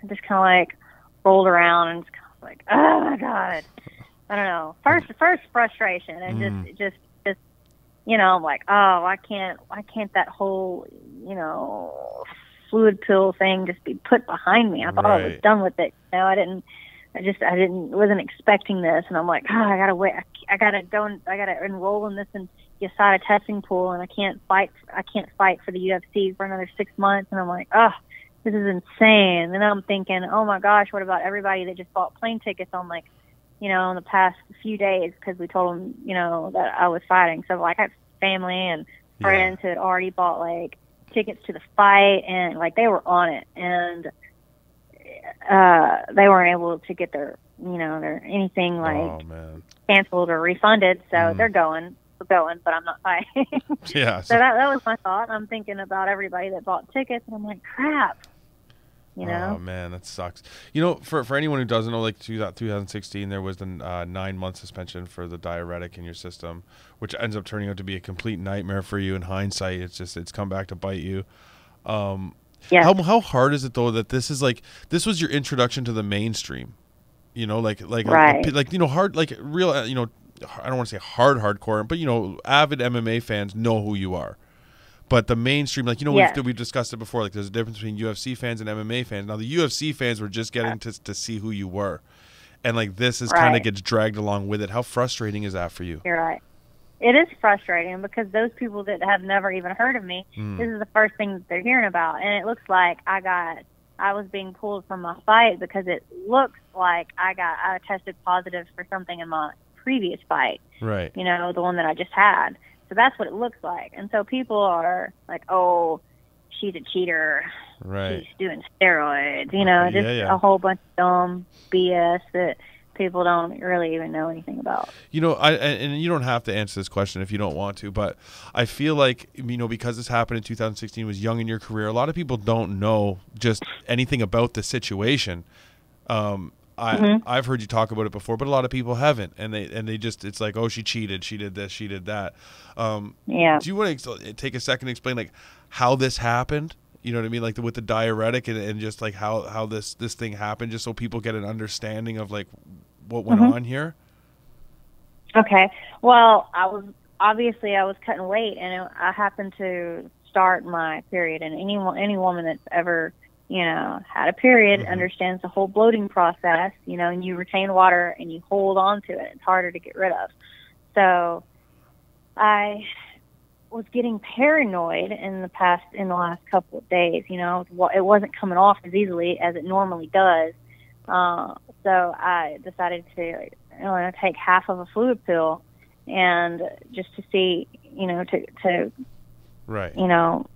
just kind of like rolled around and just like, oh my God, I don't know. First frustration and just you know, I'm like, oh, I can't that whole, you know, fluid pill thing just be put behind me. I thought I was done with it. You know, I wasn't expecting this, and I'm like, oh, I gotta wait. I gotta enroll in this and USADA testing pool, and I can't fight for the UFC for another 6 months, and I'm like, oh, this is insane. And I'm thinking, oh my gosh, what about everybody that just bought plane tickets on, like, you know, in the past few days because we told them, you know, that I was fighting. So like I have family and friends who had already bought like tickets to the fight, and like they were on it, and they weren't able to get their, you know, their anything like canceled or refunded. So they're going, but I'm not fighting. Yeah. So that was my thought. I'm thinking about everybody that bought tickets, and I'm like, crap. You know? Oh man, that sucks. You know, for anyone who doesn't know, like 2016, there was the 9-month suspension for the diuretic in your system, which ends up turning out to be a complete nightmare for you. In hindsight, it's come back to bite you. How hard is it though that this was your introduction to the mainstream? You know, like you know, hard, like real, you know, I don't want to say hardcore, but you know, avid MMA fans know who you are. But the mainstream, like, you know, we've discussed it before. Like, there's a difference between UFC fans and MMA fans. Now, the UFC fans were just getting to see who you were, and like this is kind of gets dragged along with it. How frustrating is that for you? You're right. It is frustrating because those people that have never even heard of me, this is the first thing that they're hearing about, and it looks like I was being pulled from my fight because it looks like I tested positive for something in my previous fight. Right. You know, the one that I just had. So that's what it looks like. And so people are like, oh, she's a cheater. Right. She's doing steroids. You know, just a whole bunch of dumb BS that people don't really even know anything about. You know, and you don't have to answer this question if you don't want to, but I feel like, you know, because this happened in 2016, was young in your career, a lot of people don't know just anything about the situation. I've heard you talk about it before, but a lot of people haven't, and they just, it's like, oh, she cheated, she did this, she did that. Do you want to take a second to explain like how this happened? You know what I mean, like with the diuretic and just like how this thing happened, just so people get an understanding of like what went on here. Okay, well, I was cutting weight, and I happened to start my period, and any woman that's ever, you know, had a period understands the whole bloating process, you know, and you retain water and you hold on to it. It's harder to get rid of. So I was getting paranoid in the last couple of days, you know. It wasn't coming off as easily as it normally does. So I decided to, you know, take half of a fluid pill, and just to see, you know, to Right. you know,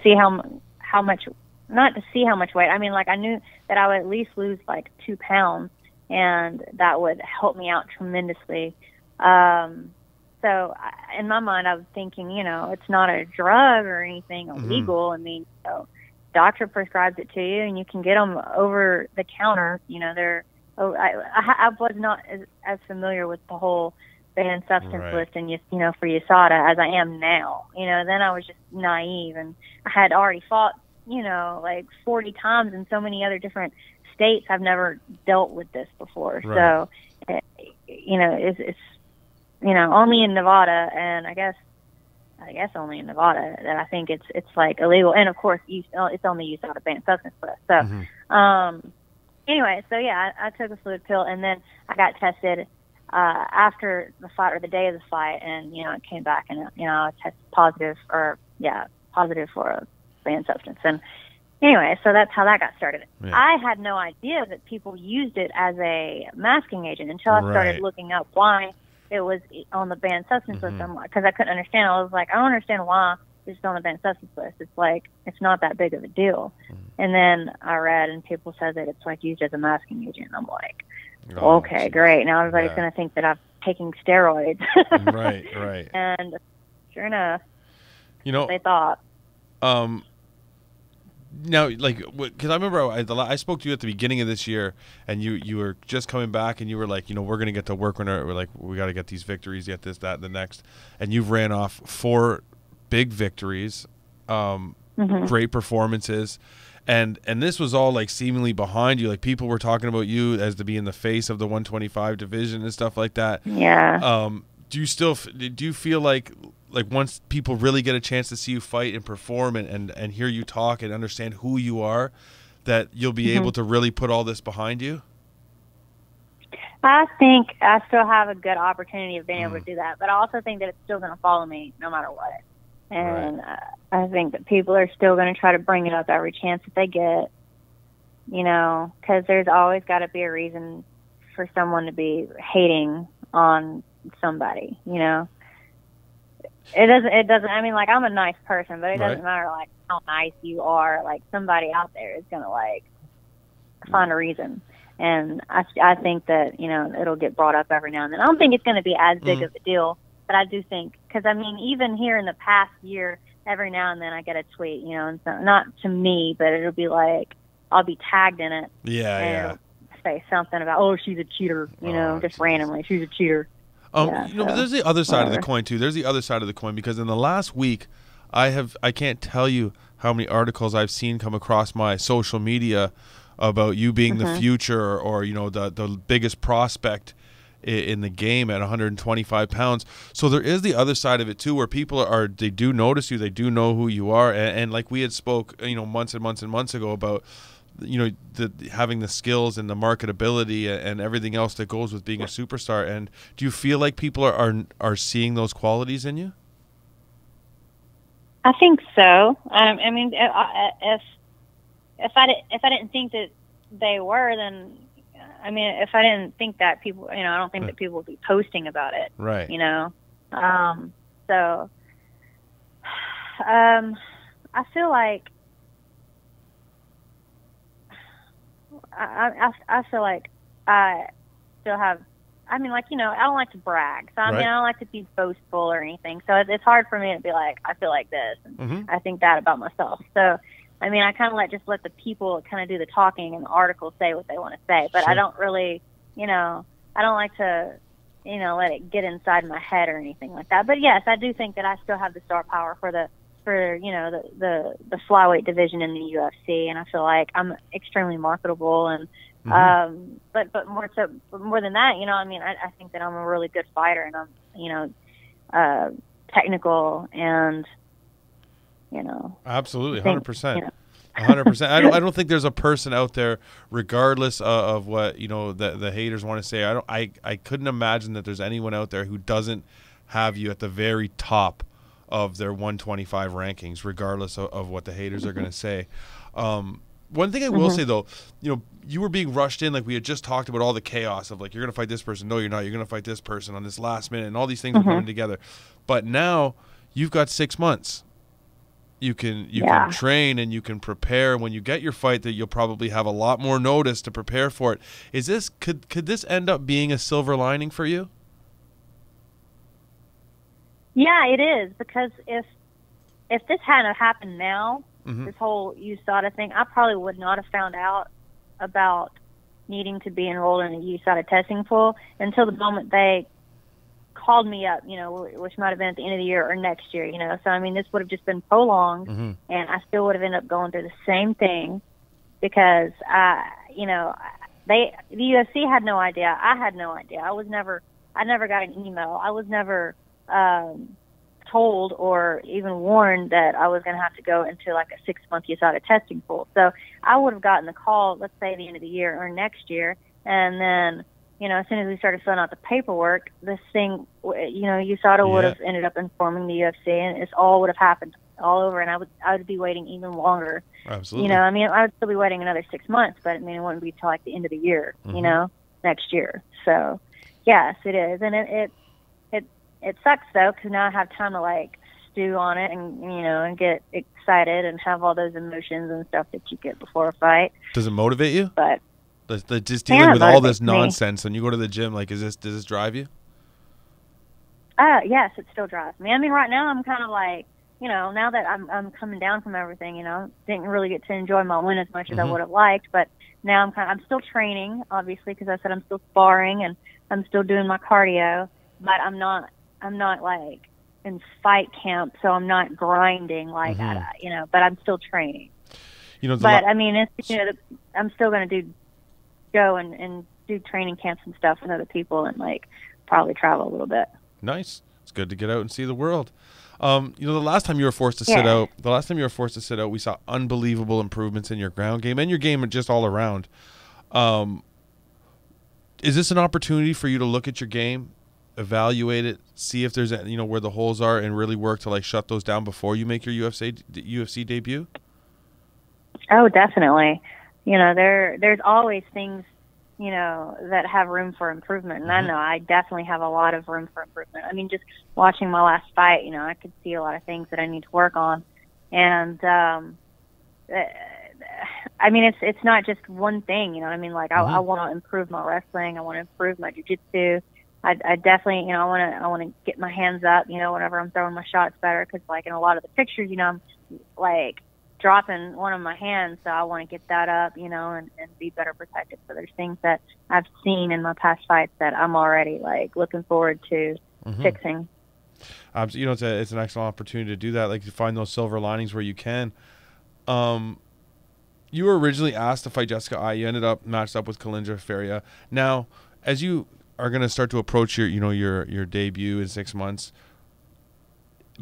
see how much, not to see how much weight. I mean, like I knew that I would at least lose like 2 pounds, and that would help me out tremendously. So in my mind, I was thinking, you know, it's not a drug or anything illegal. I mean, so doctor prescribes it to you, and you can get them over the counter. You know, I was not as familiar with the whole banned substance list and, you know, for USADA as I am now. You know, then I was just naive, and I had already fought, you know, like 40 times in so many other different states. I've never dealt with this before. So, you know, it's you know, only in Nevada, and I guess only in Nevada that I think it's like illegal. And of course, it's on the USADA banned substance list. So, anyway, so yeah, I took a fluid pill, and then I got tested after the fight or the day of the fight, and you know, it came back, and you know, I tested positive for a banned substance. And anyway, so that's how that got started. Yeah. I had no idea that people used it as a masking agent until I started looking up why it was on the banned substance list, because I couldn't understand. I was like, I don't understand why it's on the banned substance list. It's like, it's not that big of a deal. And then I read, and people said that it's like used as a masking agent. And I'm like, okay, great. Now everybody's going to think that I'm taking steroids. Right. And sure enough, you know, they thought. Now, like, because I remember I spoke to you at the beginning of this year, and you were just coming back, and you were like, you know, we're going to get to work on it. We're like, we got to get these victories, get this, that, and the next. And you've ran off 4 big victories, great performances, and this was all like seemingly behind you. Like, people were talking about you as to being the face of the 125 division and stuff like that. Yeah. Do you feel like once people really get a chance to see you fight and perform and hear you talk and understand who you are, that you'll be able to really put all this behind you? I think I still have a good opportunity of being able to do that, but I also think that it's still going to follow me no matter what. And I think that people are still going to try to bring it up every chance that they get, you know, because there's always got to be a reason for someone to be hating on somebody, you know. It doesn't, I mean, like, I'm a nice person, but it doesn't matter, like, how nice you are. Like, somebody out there is going to, like, find a reason. And I think that, you know, it'll get brought up every now and then. I don't think it's going to be as big of a deal, but I do think, because, I mean, even here in the past year, every now and then I get a tweet, you know, and so, not to me, but it'll be like, I'll be tagged in it. And say something about, oh, she's a cheater, you know, just randomly. She's a cheater. You know, but there's the other side of the coin too. There's the other side of the coin, because in the last week, I can't tell you how many articles I've seen come across my social media about you being the future, or you know, the biggest prospect in the game at 125 pounds. So there is the other side of it too, where people they do notice you, they do know who you are, and like we had spoke, you know, months and months and months ago about, you know, having the skills and the marketability and everything else that goes with being a superstar. And do you feel like people are seeing those qualities in you? I think so. I mean, if I didn't think that they were, then I mean, if I didn't think that people, you know, I don't think that people would be posting about it. Right. You know, so I feel like. I feel like I still have, I mean, like, you know, I don't like to brag. So, I mean, I don't like to be boastful or anything. So it's hard for me to be like, I feel like this. And I think that about myself. So, I mean, I kind of just let the people kind of do the talking and the articles say what they want to say. But I don't really, you know, I don't like to, you know, let it get inside my head or anything like that. But, yes, I do think that I still have the star power for you know, the flyweight division in the UFC, and I feel like I'm extremely marketable, and but more than that, you know, I mean, I think that I'm a really good fighter, and I'm, you know, technical, and you know, absolutely 100%. 100%. I don't think there's a person out there, regardless of what, you know, the haters want to say. I couldn't imagine that there's anyone out there who doesn't have you at the very top of their 125 rankings, regardless of what the haters are going to say. One thing I will say, though, you know, you were being rushed in, like we had just talked about all the chaos of, like, you're going to fight this person. No, you're not. You're going to fight this person on this last minute, and all these things are coming together. But now you've got 6 months. You can train and you can prepare. When you get your fight, that you'll probably have a lot more notice to prepare for it. Could this end up being a silver lining for you? Yeah, it is, because if this hadn't happened now, this whole USADA thing, I probably would not have found out about needing to be enrolled in a USADA testing pool until the moment they called me up, which might have been at the end of the year or next year, So, I mean, this would have just been prolonged, and I still would have ended up going through the same thing because, the UFC had no idea. I had no idea. I never got an email. I was never told or even warned that I was going to have to go into like a 6-month USADA testing pool. So I would have gotten the call, let's say the end of the year or next year, and then, as soon as we started filling out the paperwork, this thing, USADA would have ended up informing the UFC, and it all would have happened all over, and I would be waiting even longer. Absolutely. I would still be waiting another 6 months, but it wouldn't be till like the end of the year, next year. So, yes, it is, and it sucks though, because now I have time to like stew on it and get excited and have all those emotions and stuff that you get before a fight. Does it motivate you? But just dealing with all this nonsense, and you go to the gym, like, does this drive you? Yes, it still drives me. Right now I'm kind of like, now that I'm coming down from everything, didn't really get to enjoy my win as much as I would have liked, but now I'm still training, obviously, because I said I'm still sparring and I'm still doing my cardio, but I'm not like in fight camp, so I'm not grinding like but I'm still training. But I'm still going to go and do training camps and stuff with other people and like probably travel a little bit. Nice. It's good to get out and see the world. The last time you were forced to sit out, we saw unbelievable improvements in your ground game and your game just all around. Is this an opportunity for you to look at your game, evaluate it, see if there's where the holes are, and really work to like shut those down before you make your UFC debut? Oh, definitely. There's always things that have room for improvement, and I know I definitely have a lot of room for improvement. Just watching my last fight, I could see a lot of things that I need to work on, and it's not just one thing. I want to improve my wrestling, I want to improve my jiu-jitsu. I definitely, I want to get my hands up, whenever I'm throwing my shots better, because like in a lot of the pictures, I'm like dropping one of my hands, so I want to get that up, and be better protected. So there's things that I've seen in my past fights that I'm already like looking forward to fixing. It's an excellent opportunity to do that, like to find those silver linings where you can. You were originally asked to fight Jessica Eye. You ended up matched up with Kalindra Faria. Now, as you are going to start to approach your debut in 6 months,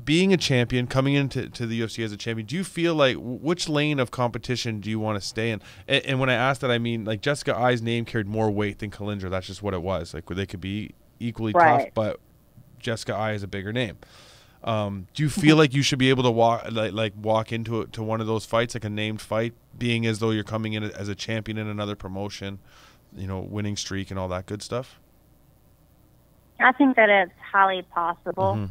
being a champion, coming into the UFC as a champion, do you feel like which lane of competition do you want to stay in? And when I ask that, I mean like Jessica Eye's name carried more weight than Kalindra. That's just what it was. Like, where they could be equally tough, but Jessica Eye is a bigger name. Do you feel like you should be able to walk into one of those fights, like a named fight, being as though you're coming in as a champion in another promotion, winning streak and all that good stuff? I think that it's highly possible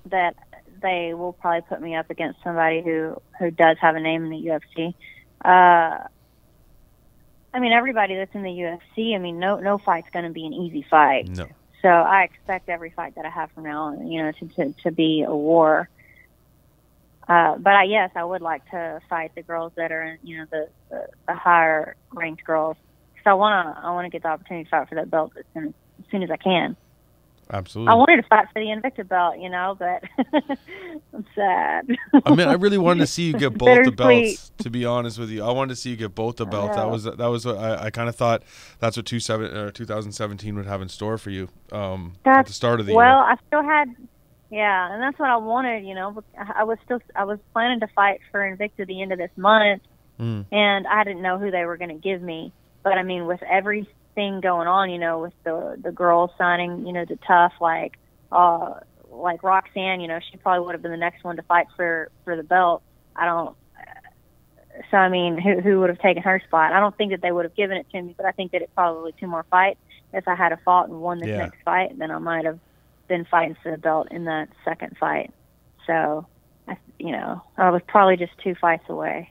that they will probably put me up against somebody who does have a name in the UFC. Everybody that's in the UFC, no fight's going to be an easy fight. No. So I expect every fight that I have from now on, to be a war. But yes, I would like to fight the girls that are in, the higher ranked girls. So I want to get the opportunity to fight for that belt as soon as I can. Absolutely. I wanted to fight for the Invicta belt, but I'm sad. I really wanted to see you get both the belts, to be honest with you. I wanted to see you get both the belts. That was what I kind of thought that's what 2017 would have in store for you at the start of the year. Well, I still had, and that's what I wanted, I was planning to fight for Invicta the end of this month, and I didn't know who they were going to give me. But, with everything going on, with the girls signing, the tough, like Roxanne, she probably would have been the next one to fight for the belt. Who would have taken her spot? I don't think that they would have given it to me, but I think that it's probably 2 more fights. If I had fought and won this next fight, then I might have been fighting for the belt in that second fight. So, I was probably just 2 fights away.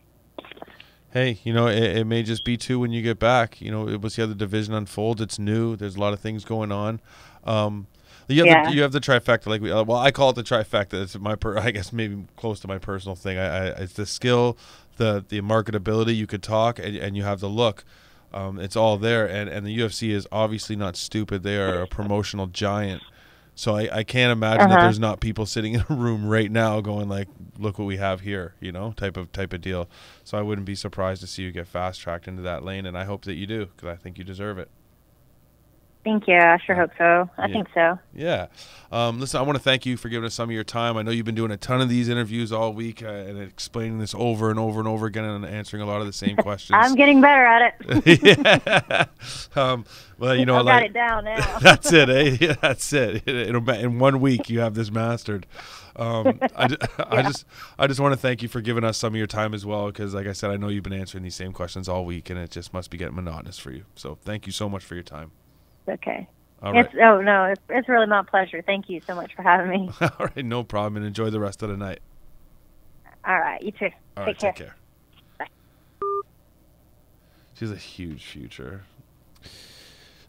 Hey, it may just be 2 when you get back. We'll see how the division unfolds. It's new. There's a lot of things going on. You have the trifecta. I call it the trifecta. It's I guess maybe close to my personal thing. It's the skill, the marketability. You could talk, and you have the look. It's all there. And the UFC is obviously not stupid. They are a promotional giant. So I can't imagine that there's not people sitting in a room right now going like, look what we have here, type of deal. So I wouldn't be surprised to see you get fast-tracked into that lane, and I hope that you do, because I think you deserve it. Thank you. I sure hope so. I think so. Yeah. Listen, I want to thank you for giving us some of your time. I know you've been doing a ton of these interviews all week and explaining this over and over and over again and answering a lot of the same questions. I'm getting better at it. Yeah. Well, I've got it down now. That's it, eh? Yeah, that's it. In 1 week, you have this mastered. I just want to thank you for giving us some of your time as well, because, like I said, I know you've been answering these same questions all week, and it just must be getting monotonous for you. So thank you so much for your time. Okay. All right. It's really my pleasure. Thank you so much for having me. All right, no problem, and enjoy the rest of the night. All right, you too. All right, take care. Bye. She has a huge future.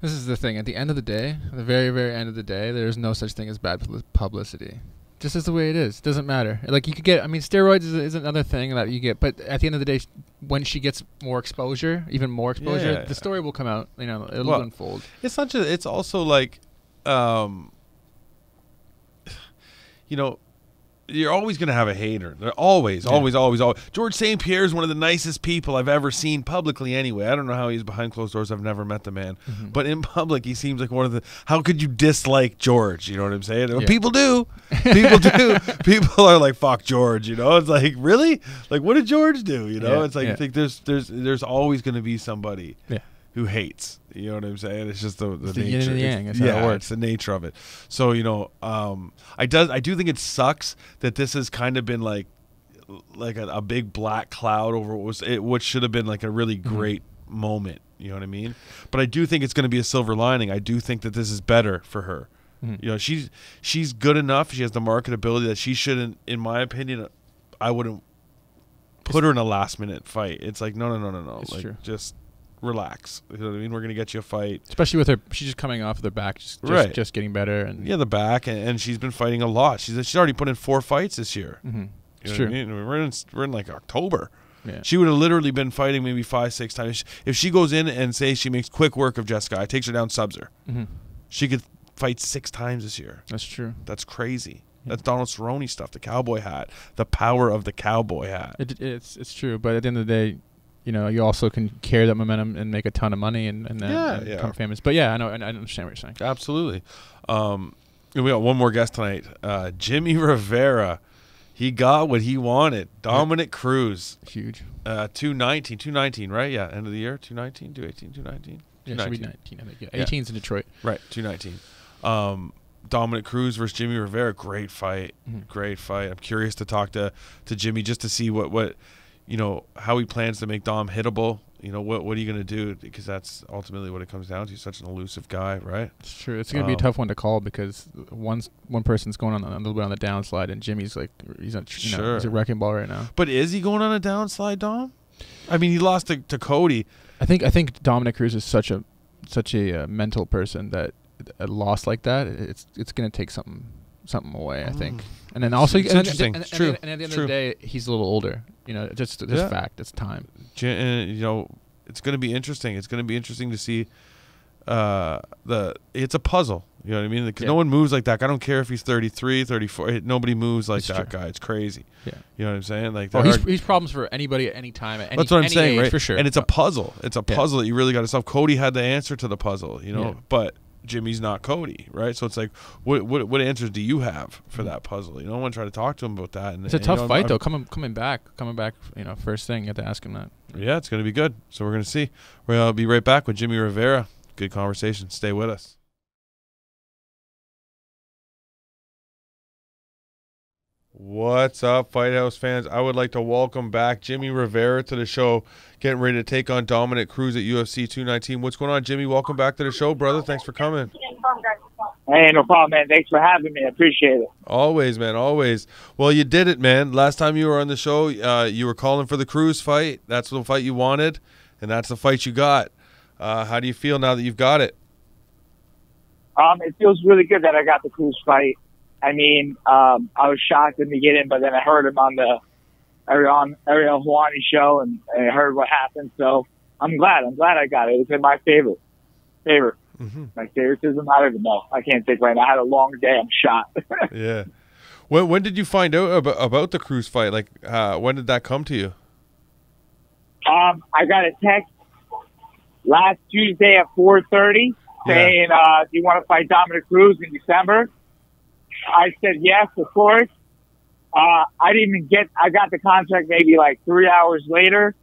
This is the thing. At the end of the day, the very, very end of the day, there's no such thing as bad publicity. Just as the way it is. It doesn't matter. Like, you could get, steroids is another thing that you get, but at the end of the day, when she gets more exposure, even more exposure, the story will come out, it'll unfold. It's not just, it's also like, you're always going to have a hater. They're always. George St. Pierre is one of the nicest people I've ever seen publicly anyway. I don't know how he's behind closed doors. I've never met the man. Mm-hmm. But in public, he seems like one of the... How could you dislike George? You know what I'm saying? Yeah. People do. People do. People are like, fuck George, It's like, really? Like, what did George do? It's like, I think there's always going to be somebody who hates. You know what I'm saying? It's just the nature. Yin and yang. That's how it works. It's the nature of it. So I do think it sucks that this has kind of been like a big black cloud over what should have been like a really great moment. You know what I mean? But I do think it's going to be a silver lining. I do think that this is better for her. Mm-hmm. She's good enough. She has the marketability that she shouldn't. In my opinion, I wouldn't put her in a last minute fight. It's like no. It's like true. Just relax. You know what I mean? We're going to get you a fight. Especially with her, she's just coming off of the back, just getting better. And the back, and she's been fighting a lot. She's already put in 4 fights this year. Mm-hmm. It's true. I mean? We're in like October. Yeah. She would have literally been fighting maybe 5-6 times. If she goes in and say she makes quick work of Jessica, takes her down, subs her, she could fight 6 times this year. That's true. That's crazy. That's Donald Cerrone stuff, the cowboy hat, the power of the cowboy hat. It's true, but at the end of the day, you also can carry that momentum and make a ton of money and become famous. But yeah, I know, and I understand what you're saying. Absolutely. We got one more guest tonight, Jimmie Rivera. He got what he wanted. Domenick Cruz. Huge. 219, right? Yeah, end of the year, 219, 218, 219. Yeah, should be 19, I think. Yeah. 18's in Detroit. Right, 219. Domenick Cruz versus Jimmie Rivera, great fight. Great fight. I'm curious to talk to Jimmie just to see what how he plans to make Dom hittable. What are you going to do? Because that's ultimately what it comes down to. He's such an elusive guy, right? It's true. It's going to be a tough one to call because one person's going on a little bit on the downslide, and Jimmie's like he's a wrecking ball right now. But is he going on a downslide, Dom? I mean, he lost to Cody. I think Domenick Cruz is such a mental person that a loss like that, it's going to take something away, I think. And then also, it's interesting. And, true. And at the end of the day, he's a little older. Just fact. It's time. It's going to be interesting. It's going to be interesting to see. It's a puzzle. You know what I mean? Because no one moves like that. I don't care if he's 33, 34. Nobody moves like that guy. It's crazy. Yeah. You know what I'm saying? Like, he's problems for anybody at any time. At that's what I'm saying, age, right? For sure. And it's a puzzle. It's a puzzle that you really got to solve. Cody had the answer to the puzzle, but Jimmie's not Cody, right? So it's like, what answers do you have for that puzzle? I want to try to talk to him about that. And it's a tough fight, though. Coming back, first thing, you have to ask him that. Yeah, it's going to be good. So we're going to see. We'll be right back with Jimmie Rivera. Good conversation. Stay with us. What's up, Fight House fans? I would like to welcome back Jimmie Rivera to the show, getting ready to take on Domenick Cruz at UFC 219. What's going on, Jimmie? Welcome back to the show, brother. Thanks for coming. Hey, no problem, man. Thanks for having me. I appreciate it. Always, man, always. Well, you did it, man. Last time you were on the show, you were calling for the Cruz fight. That's the fight you wanted, and that's the fight you got. How do you feel now that you've got it? It feels really good that I got the Cruz fight. I mean, I was shocked in the beginning, but then I heard him on the Ariel Helwani show, and I heard what happened. So I'm glad I got it. It's in my favorite. Mm-hmm. My favoritism, I don't even know. I can't think right now. I had a long day. I'm shot. Yeah. When did you find out about the Cruz fight? Like, when did that come to you? I got a text last Tuesday at 4:30 saying, do you want to fight Domenick Cruz in December? I said yes, of course. I got the contract maybe like 3 hours later,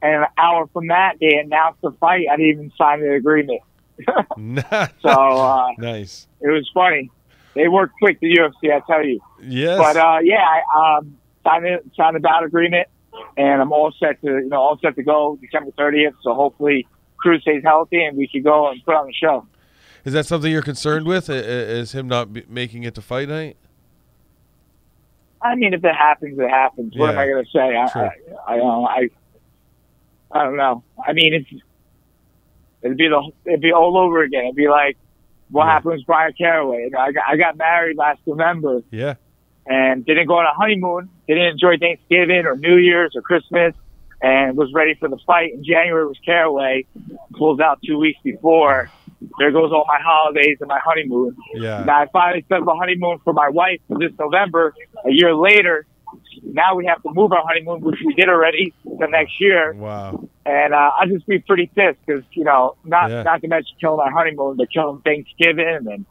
and an hour from that, they announced the fight. I didn't even sign the agreement. So nice. It was funny. They work quick, the UFC, I tell you. Yes. But I signed the bout agreement, and I'm all set to go December 30th. So hopefully Cruz stays healthy and we can go and put on the show. Is that something you're concerned with? Is him not making it to fight night? I mean, if it happens, it happens. What am I going to say? I don't know. I mean, it'd be all over again. It'd be like what happened with Brian Caraway. I got married last November. Yeah. And didn't go on a honeymoon. Didn't enjoy Thanksgiving or New Year's or Christmas, and was ready for the fight. In January was Caraway. Pulls out 2 weeks before. There goes all my holidays and my honeymoon. Yeah. Now I finally set up a honeymoon for my wife for this November. A year later, now we have to move our honeymoon, which we did already, the next year. Wow. And I'll just be pretty pissed because, not to mention killing our honeymoon, but killing Thanksgiving and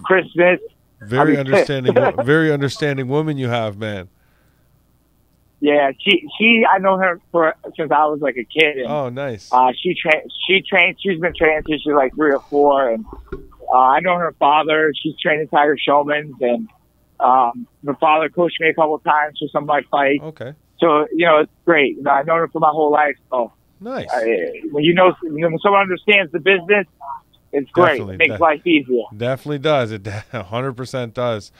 Christmas. Very understanding woman you have, man. Yeah, she I know her since I was like a kid. And, oh, nice. She trained. She's been training since she was like 3 or 4, and I know her father. She's training Tiger Showmans, and her father coached me a couple of times for some of my fights. Okay. So it's great. I know her for my whole life. So nice. When someone understands the business, it's great. It makes life easier. Definitely does. It 100% does.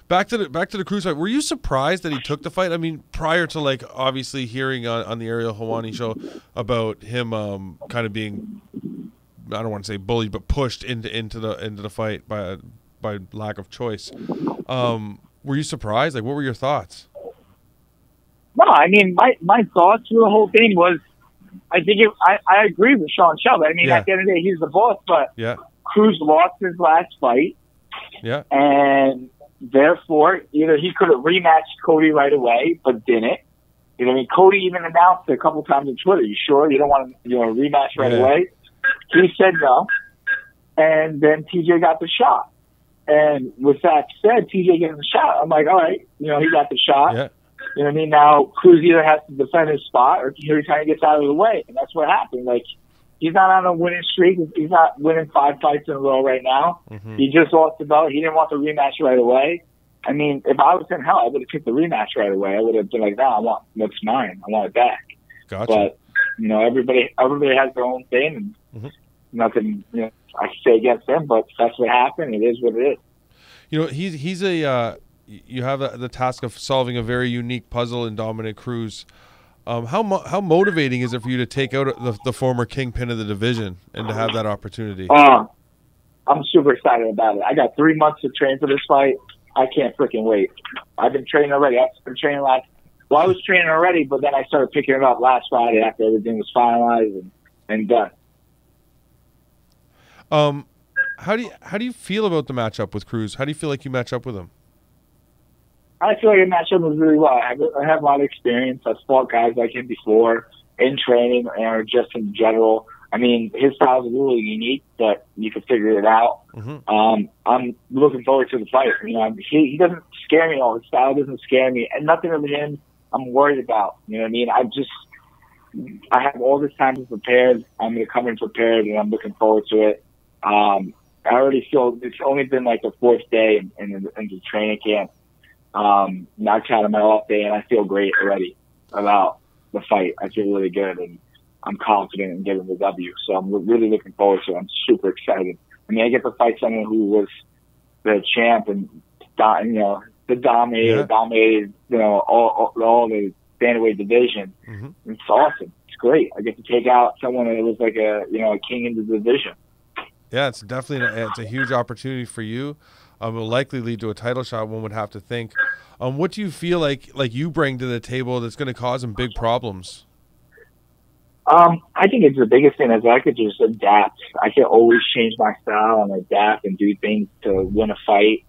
Back to the Cruz fight. Were you surprised that he took the fight? I mean, prior to obviously hearing on the Ariel Helwani show about him kind of being, I don't want to say bullied, but pushed into the fight by lack of choice. Were you surprised? What were your thoughts? No, I mean my thoughts through the whole thing was, I think I agree with Sean Shelby. I mean, at the end of the day, he's the boss, but Cruz lost his last fight. Yeah. And therefore, either he could have rematched Cody right away, but didn't. Cody even announced it a couple times on Twitter. You sure you don't want to rematch right away? He said no. And then TJ got the shot. And with that said, TJ getting the shot, I'm like, all right, he got the shot. Yeah. You know what I mean? Now, Cruz either has to defend his spot or he kind of gets out of the way. And that's what happened. He's not on a winning streak. He's not winning 5 fights in a row right now. Mm-hmm. He just lost the belt. He didn't want the rematch right away. I mean, if I was in hell, I would have took the rematch right away. I would have been like, no, I want what's mine. I want it back. Gotcha. But, everybody has their own thing. And nothing, I can say against him, but that's what happened. It is what it is. He's a... You have the task of solving a very unique puzzle in Domenick Cruz. How motivating is it for you to take out the former kingpin of the division and to have that opportunity? I'm super excited about it. I got 3 months to train for this fight. I can't freaking wait. I've been training already. I was training already, but then I started picking it up last Friday after everything was finalized and done. How do you feel about the matchup with Cruz? How do you feel like you match up with him? I feel like I match up really well. I have a lot of experience. I've fought guys like him before in training or just in general. I mean, his style is really unique, but you can figure it out. Mm-hmm. I'm looking forward to the fight. He doesn't scare me at all. His style doesn't scare me, and nothing of him I'm worried about. You know what I mean? I have all this time to prepare. I'm going to come in prepared, and I'm looking forward to it. I already feel it's only been like the 4th day in the training camp. Not counting my off day, and I feel great already about the fight. I feel really good, and I'm confident in getting the W. So I'm really looking forward to it. I'm super excited. I mean, I get to fight someone who was the champ and, dominated, all the bantamweight division. Mm-hmm. It's awesome. It's great. I get to take out someone that was like a king in the division. Yeah, it's definitely it's a huge opportunity for you. It will likely lead to a title shot, one would have to think. What do you feel like you bring to the table that's going to cause him big problems? I think it's the biggest thing is I could just adapt. I can always change my style and adapt and do things to win a fight.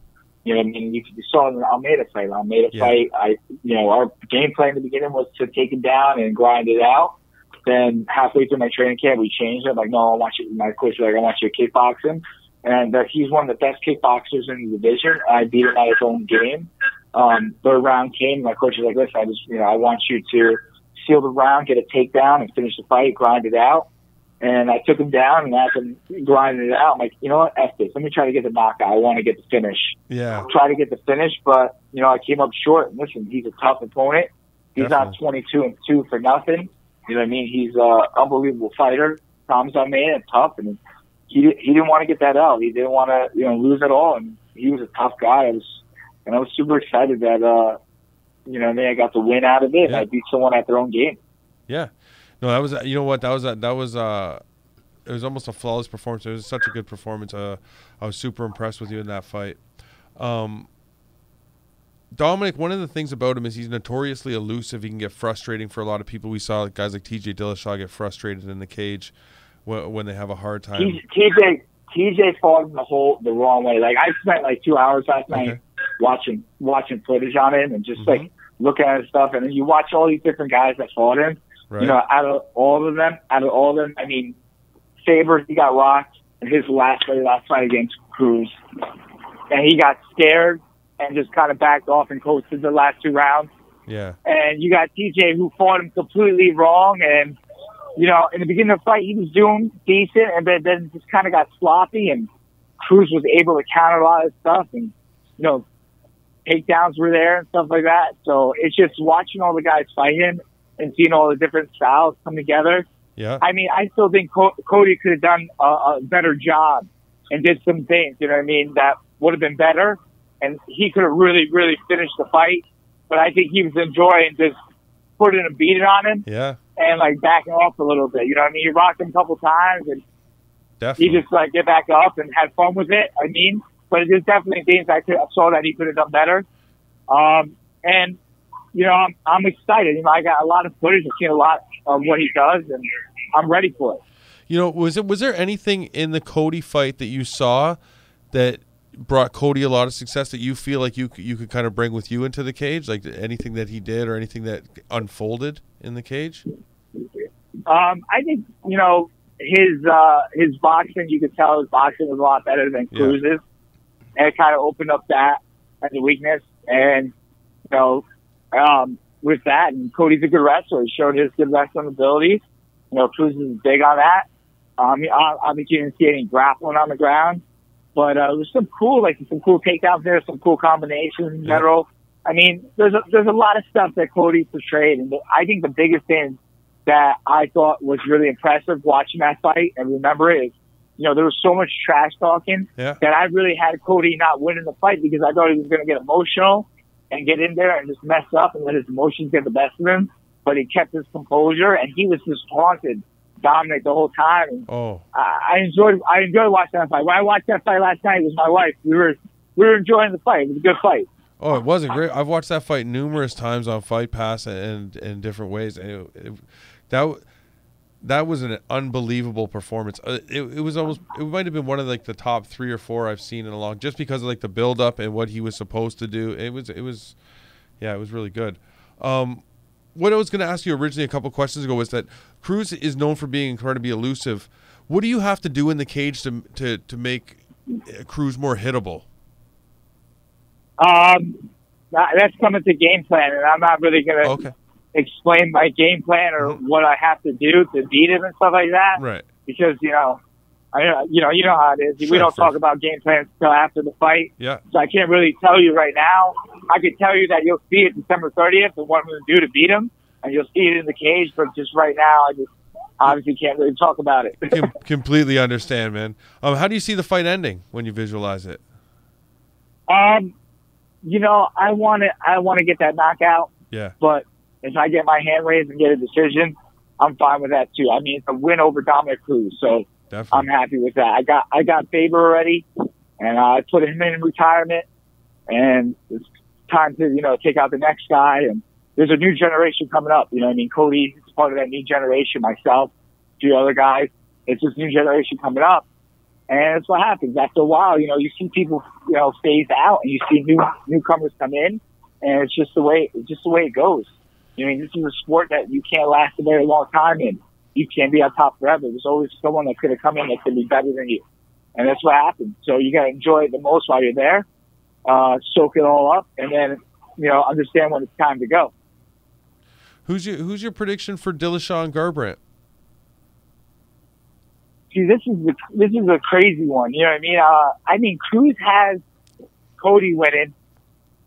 You know what I mean? You saw in the Almeida fight. Fight, our game plan in the beginning was to take him down and grind it out. Then halfway through my training camp, we changed it. I'm like, no, I want you. My coach was like, I want you to kickbox him. And he's one of the best kickboxers in the division. I beat him at his own game. Third round came. My coach was like, listen, I want you to seal the round, get a takedown, and finish the fight, grind it out. And I took him down and asked him grinding it out. I'm like, you know what? F this. Let me try to get the knockout. I want to get the finish. Yeah. Try to get the finish, but, I came up short. And listen, he's a tough opponent. He's Definitely. not 22-2 for nothing. You know what I mean? He's an unbelievable fighter. Problems I made and tough. And he didn't want to get that out. He didn't want to, lose at all. And he was a tough guy. I was super excited that, I got the win out of it. Yeah. I beat someone at their own game. Yeah. No, that was, it was almost a flawless performance. It was such a good performance. I was super impressed with you in that fight. Domenick, one of the things about him is he's notoriously elusive. He can get frustrating for a lot of people. We saw guys like TJ Dillishaw get frustrated in the cage when they have a hard time. TJ fought him the wrong way. Like, I spent 2 hours last night watching footage on him and just looking at his stuff. And then you watch all these different guys that fought him. Right. Out of all of them, I mean, Faber, he got rocked in his last fight against Cruz. And he got scared and just kind of backed off and coasted the last 2 rounds. Yeah. And you got TJ who fought him completely wrong. And, in the beginning of the fight, he was doing decent and then just kind of got sloppy. And Cruz was able to counter a lot of stuff. And, takedowns were there and stuff like that. So it's just watching all the guys fight him and seeing all the different styles come together. Yeah. I mean, I still think Cody could have done a better job and did some things, that would have been better. And he could have really, really finished the fight. But I think he was enjoying just putting a beating on him. Yeah. And, backing off a little bit. He rocked him a couple times. And definitely. he just, get back up and had fun with it. But there's definitely things I saw that he could have done better. And, I'm excited. I got a lot of footage. I've seen a lot of what he does, and I'm ready for it. Was there anything in the Cody fight that you saw that brought Cody a lot of success that you feel like you could kind of bring with you into the cage? Like anything that he did or anything that unfolded in the cage? I think, his boxing, you could tell his boxing was a lot better than Cruz's. Yeah. And it kind of opened up that as a weakness. And, with that, and Cody's a good wrestler. He showed his good wrestling abilities. Cruz is big on that. Obviously, you didn't see any grappling on the ground. But there's some cool takedowns there, some cool combinations in general. I mean, there's a lot of stuff that Cody portrayed. And I think the biggest thing that I thought was really impressive watching that fight and remember it is, there was so much trash talking that I really had Cody not winning the fight because I thought he was going to get emotional and get in there and just mess up and let his emotions get the best of him. But he kept his composure and he was just taunted Domenick the whole time. And I enjoyed watching that fight. When I watched that fight last night with my wife, we were enjoying the fight. It was a good fight. Oh, it was a great. I've watched that fight numerous times on Fight Pass and in different ways. And that was an unbelievable performance. It was almost. It might have been one of the top 3 or 4 I've seen in a long, just because of the build up and what he was supposed to do. It was really good. What I was going to ask you originally a couple questions ago was that Cruz is known for being incredibly elusive. What do you have to do in the cage to make Cruz more hittable? That's coming to game plan, and I'm not really going to explain my game plan or what I have to do to beat him and stuff like that. Right. Because you know how it is. Sure, we don't talk about game plans until after the fight. Yeah. So I can't really tell you right now. I could tell you that you'll see it December 30th and what I'm going to do to beat him, and you'll see it in the cage. But just right now, obviously can't really talk about it. Completely understand, man. How do you see the fight ending when you visualize it? You know, I want to get that knockout. Yeah. But if I get my hand raised and get a decision, I'm fine with that too. I mean, it's a win over Domenick Cruz, so definitely. I'm happy with that. I got Faber already, and I put him in retirement, and it's time to take out the next guy. And there's a new generation coming up. You know what I mean? Cody is part of that new generation. Myself, a few other guys. It's this new generation coming up. And it's what happens. After a while, you see people, phase out, and you see newcomers come in, and it's just the way it goes. I mean, this is a sport that you can't last a very long time in. You can't be on top forever. There's always someone that's going to come in that's going to be better than you, and that's what happens. So you got to enjoy it the most while you're there, soak it all up, and then understand when it's time to go. Who's your prediction for Dillishaw and Garbrandt? See, this is a crazy one. You know what I mean? I mean, Cruz has Cody winning.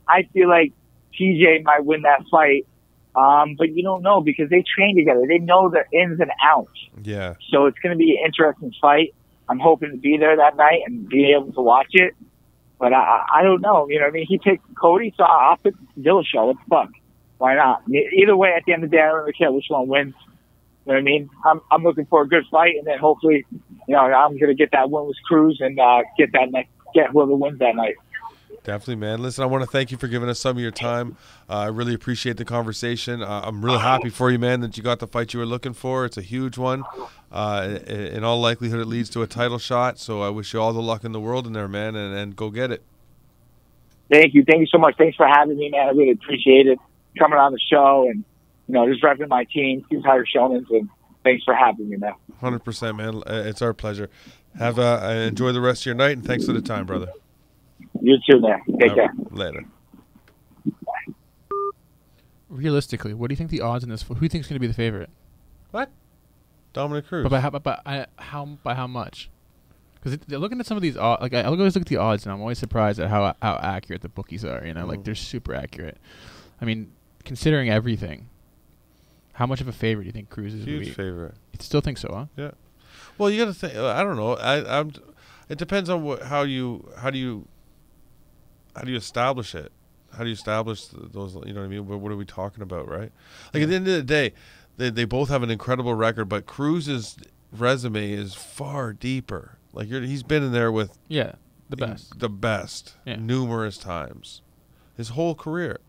I feel like TJ might win that fight, but you don't know because they train together. They know their ins and outs. Yeah. So it's going to be an interesting fight. I'm hoping to be there that night and be able to watch it. But I don't know. You know what I mean? He picked Cody, so I'll pick Dillashaw. What the fuck? Why not? Either way, at the end of the day, I don't really care which one wins. You know what I mean? I'm looking for a good fight, and then hopefully, I'm going to get that win with Cruz and get whoever wins that night. Definitely, man. Listen, I want to thank you for giving us some of your time. I really appreciate the conversation. I'm really happy for you, man, that you got the fight you were looking for. It's a huge one. In all likelihood, it leads to a title shot, so I wish you all the luck in the world in there, man, and go get it. Thank you. Thank you so much. Thanks for having me, man. I really appreciate it. Coming on the show and just repping my team, Team Tiger Showmans, and thanks for having me, man. 100%, man. It's our pleasure. Enjoy the rest of your night, and thanks for the time, brother. You too, man. Take care. Later. Realistically, what do you think the odds in this? Who do you think is going to be the favorite? What? Domenick Cruz. But by how much? Because looking at some of these odds, I always look at the odds, and I'm always surprised at how accurate the bookies are. Like they're super accurate. I mean, considering everything, how much of a favorite do you think Cruz is? Huge favorite. You still think so, huh? Yeah. Well, you got to think. I don't know. It depends on how do you establish it? How do you establish those? You know what I mean? What are we talking about, right? Like at the end of the day, they both have an incredible record, but Cruz's resume is far deeper. Like he's been in there with the best, numerous times, his whole career.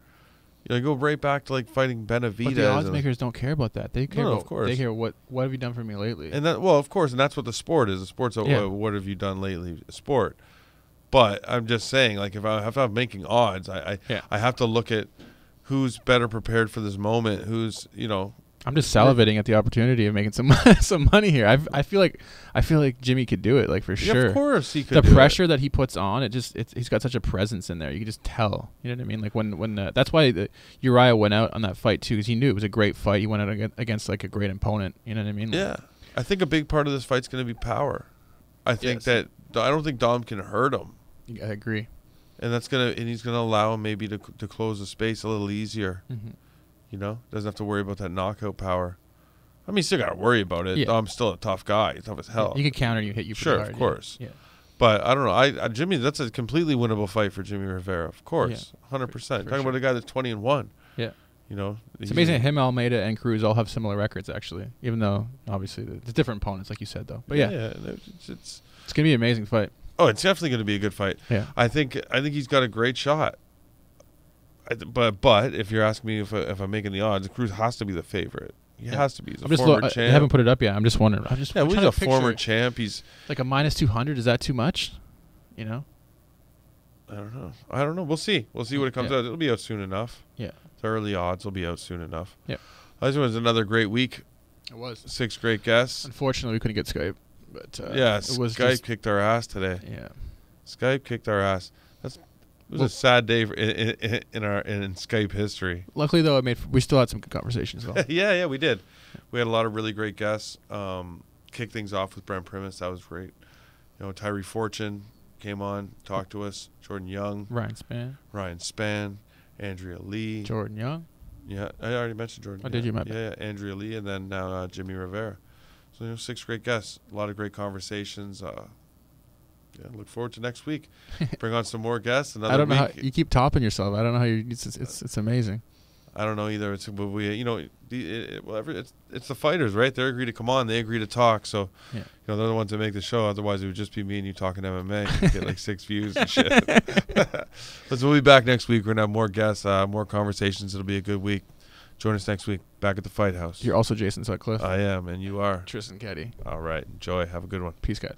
Go right back to fighting Benavidez. But the odds makers don't care about that. They care of course. They care what have you done for me lately? And of course, and that's what the sport is. The sport's what have you done lately? Sport. But I'm just saying, if I'm making odds, I have to look at who's better prepared for this moment. Who's I'm just salivating at the opportunity of making some money here. I feel like Jimmie could do it, for sure. Of course he could. The pressure that he puts on, he's got such a presence in there. You can just tell. You know what I mean? Like when that's why Uriah went out on that fight too, because he knew it was a great fight. He went out against a great opponent. You know what I mean? Yeah, I think a big part of this fight's going to be power. I think I don't think Dom can hurt him. I agree. And he's gonna allow him maybe to close the space a little easier. Mm-hmm. Doesn't have to worry about that knockout power. I mean, you still got to worry about it. Yeah. Dom's still a tough guy. He's tough as hell. He can counter you, hit you. Sure, hard, of course. Yeah. But I don't know. Jimmie, that's a completely winnable fight for Jimmie Rivera. Of course, 100%. Talking about a guy that's 20-1. Yeah. It's amazing that him, Almeida, and Cruz all have similar records, actually. Even though, obviously, it's different opponents, like you said, though. But it's gonna be an amazing fight. Oh, it's definitely going to be a good fight. Yeah. I think he's got a great shot. But if you're asking me if I'm making the odds, Cruz has to be the favorite. He has to be. He's a former champ. I haven't put it up yet. I'm just wondering. He's a former champ. He's like a -200. Is that too much? I don't know. We'll see. We'll see what it comes out. It'll be out soon enough. Yeah. The early odds will be out soon enough. Yeah. This was another great week. It was. 6 great guests. Unfortunately, we couldn't get Skype. But Skype kicked our ass today. Yeah. Skype kicked our ass. It was a sad day in Skype history. Luckily, though, we still had some good conversations, though. yeah, we did. We had a lot of really great guests. Kicked things off with Brent Primus. That was great. Tyree Fortune came on, talked to us. Jordan Young. Ryan Spann. Andrea Lee. Jordan Young. Yeah, I already mentioned Jordan. Did you? Yeah, Andrea Lee, and then now Jimmie Rivera. So 6 great guests, a lot of great conversations. Yeah, look forward to next week. Bring on some more guests. Another I don't know week. how you keep topping yourself. I don't know how you. It's amazing. I don't know either. It's it's the fighters, right? They agree to come on. They agree to talk. So yeah. They're the ones that make the show. Otherwise, it would just be me and you talking MMA. You get like 6 views and shit. But we'll be back next week. We're gonna have more guests, more conversations. It'll be a good week. Join us next week back at the Fight House. You're also Jason Sutcliffe. I am, and you are Tristan Keddy. All right. Enjoy. Have a good one. Peace, guys.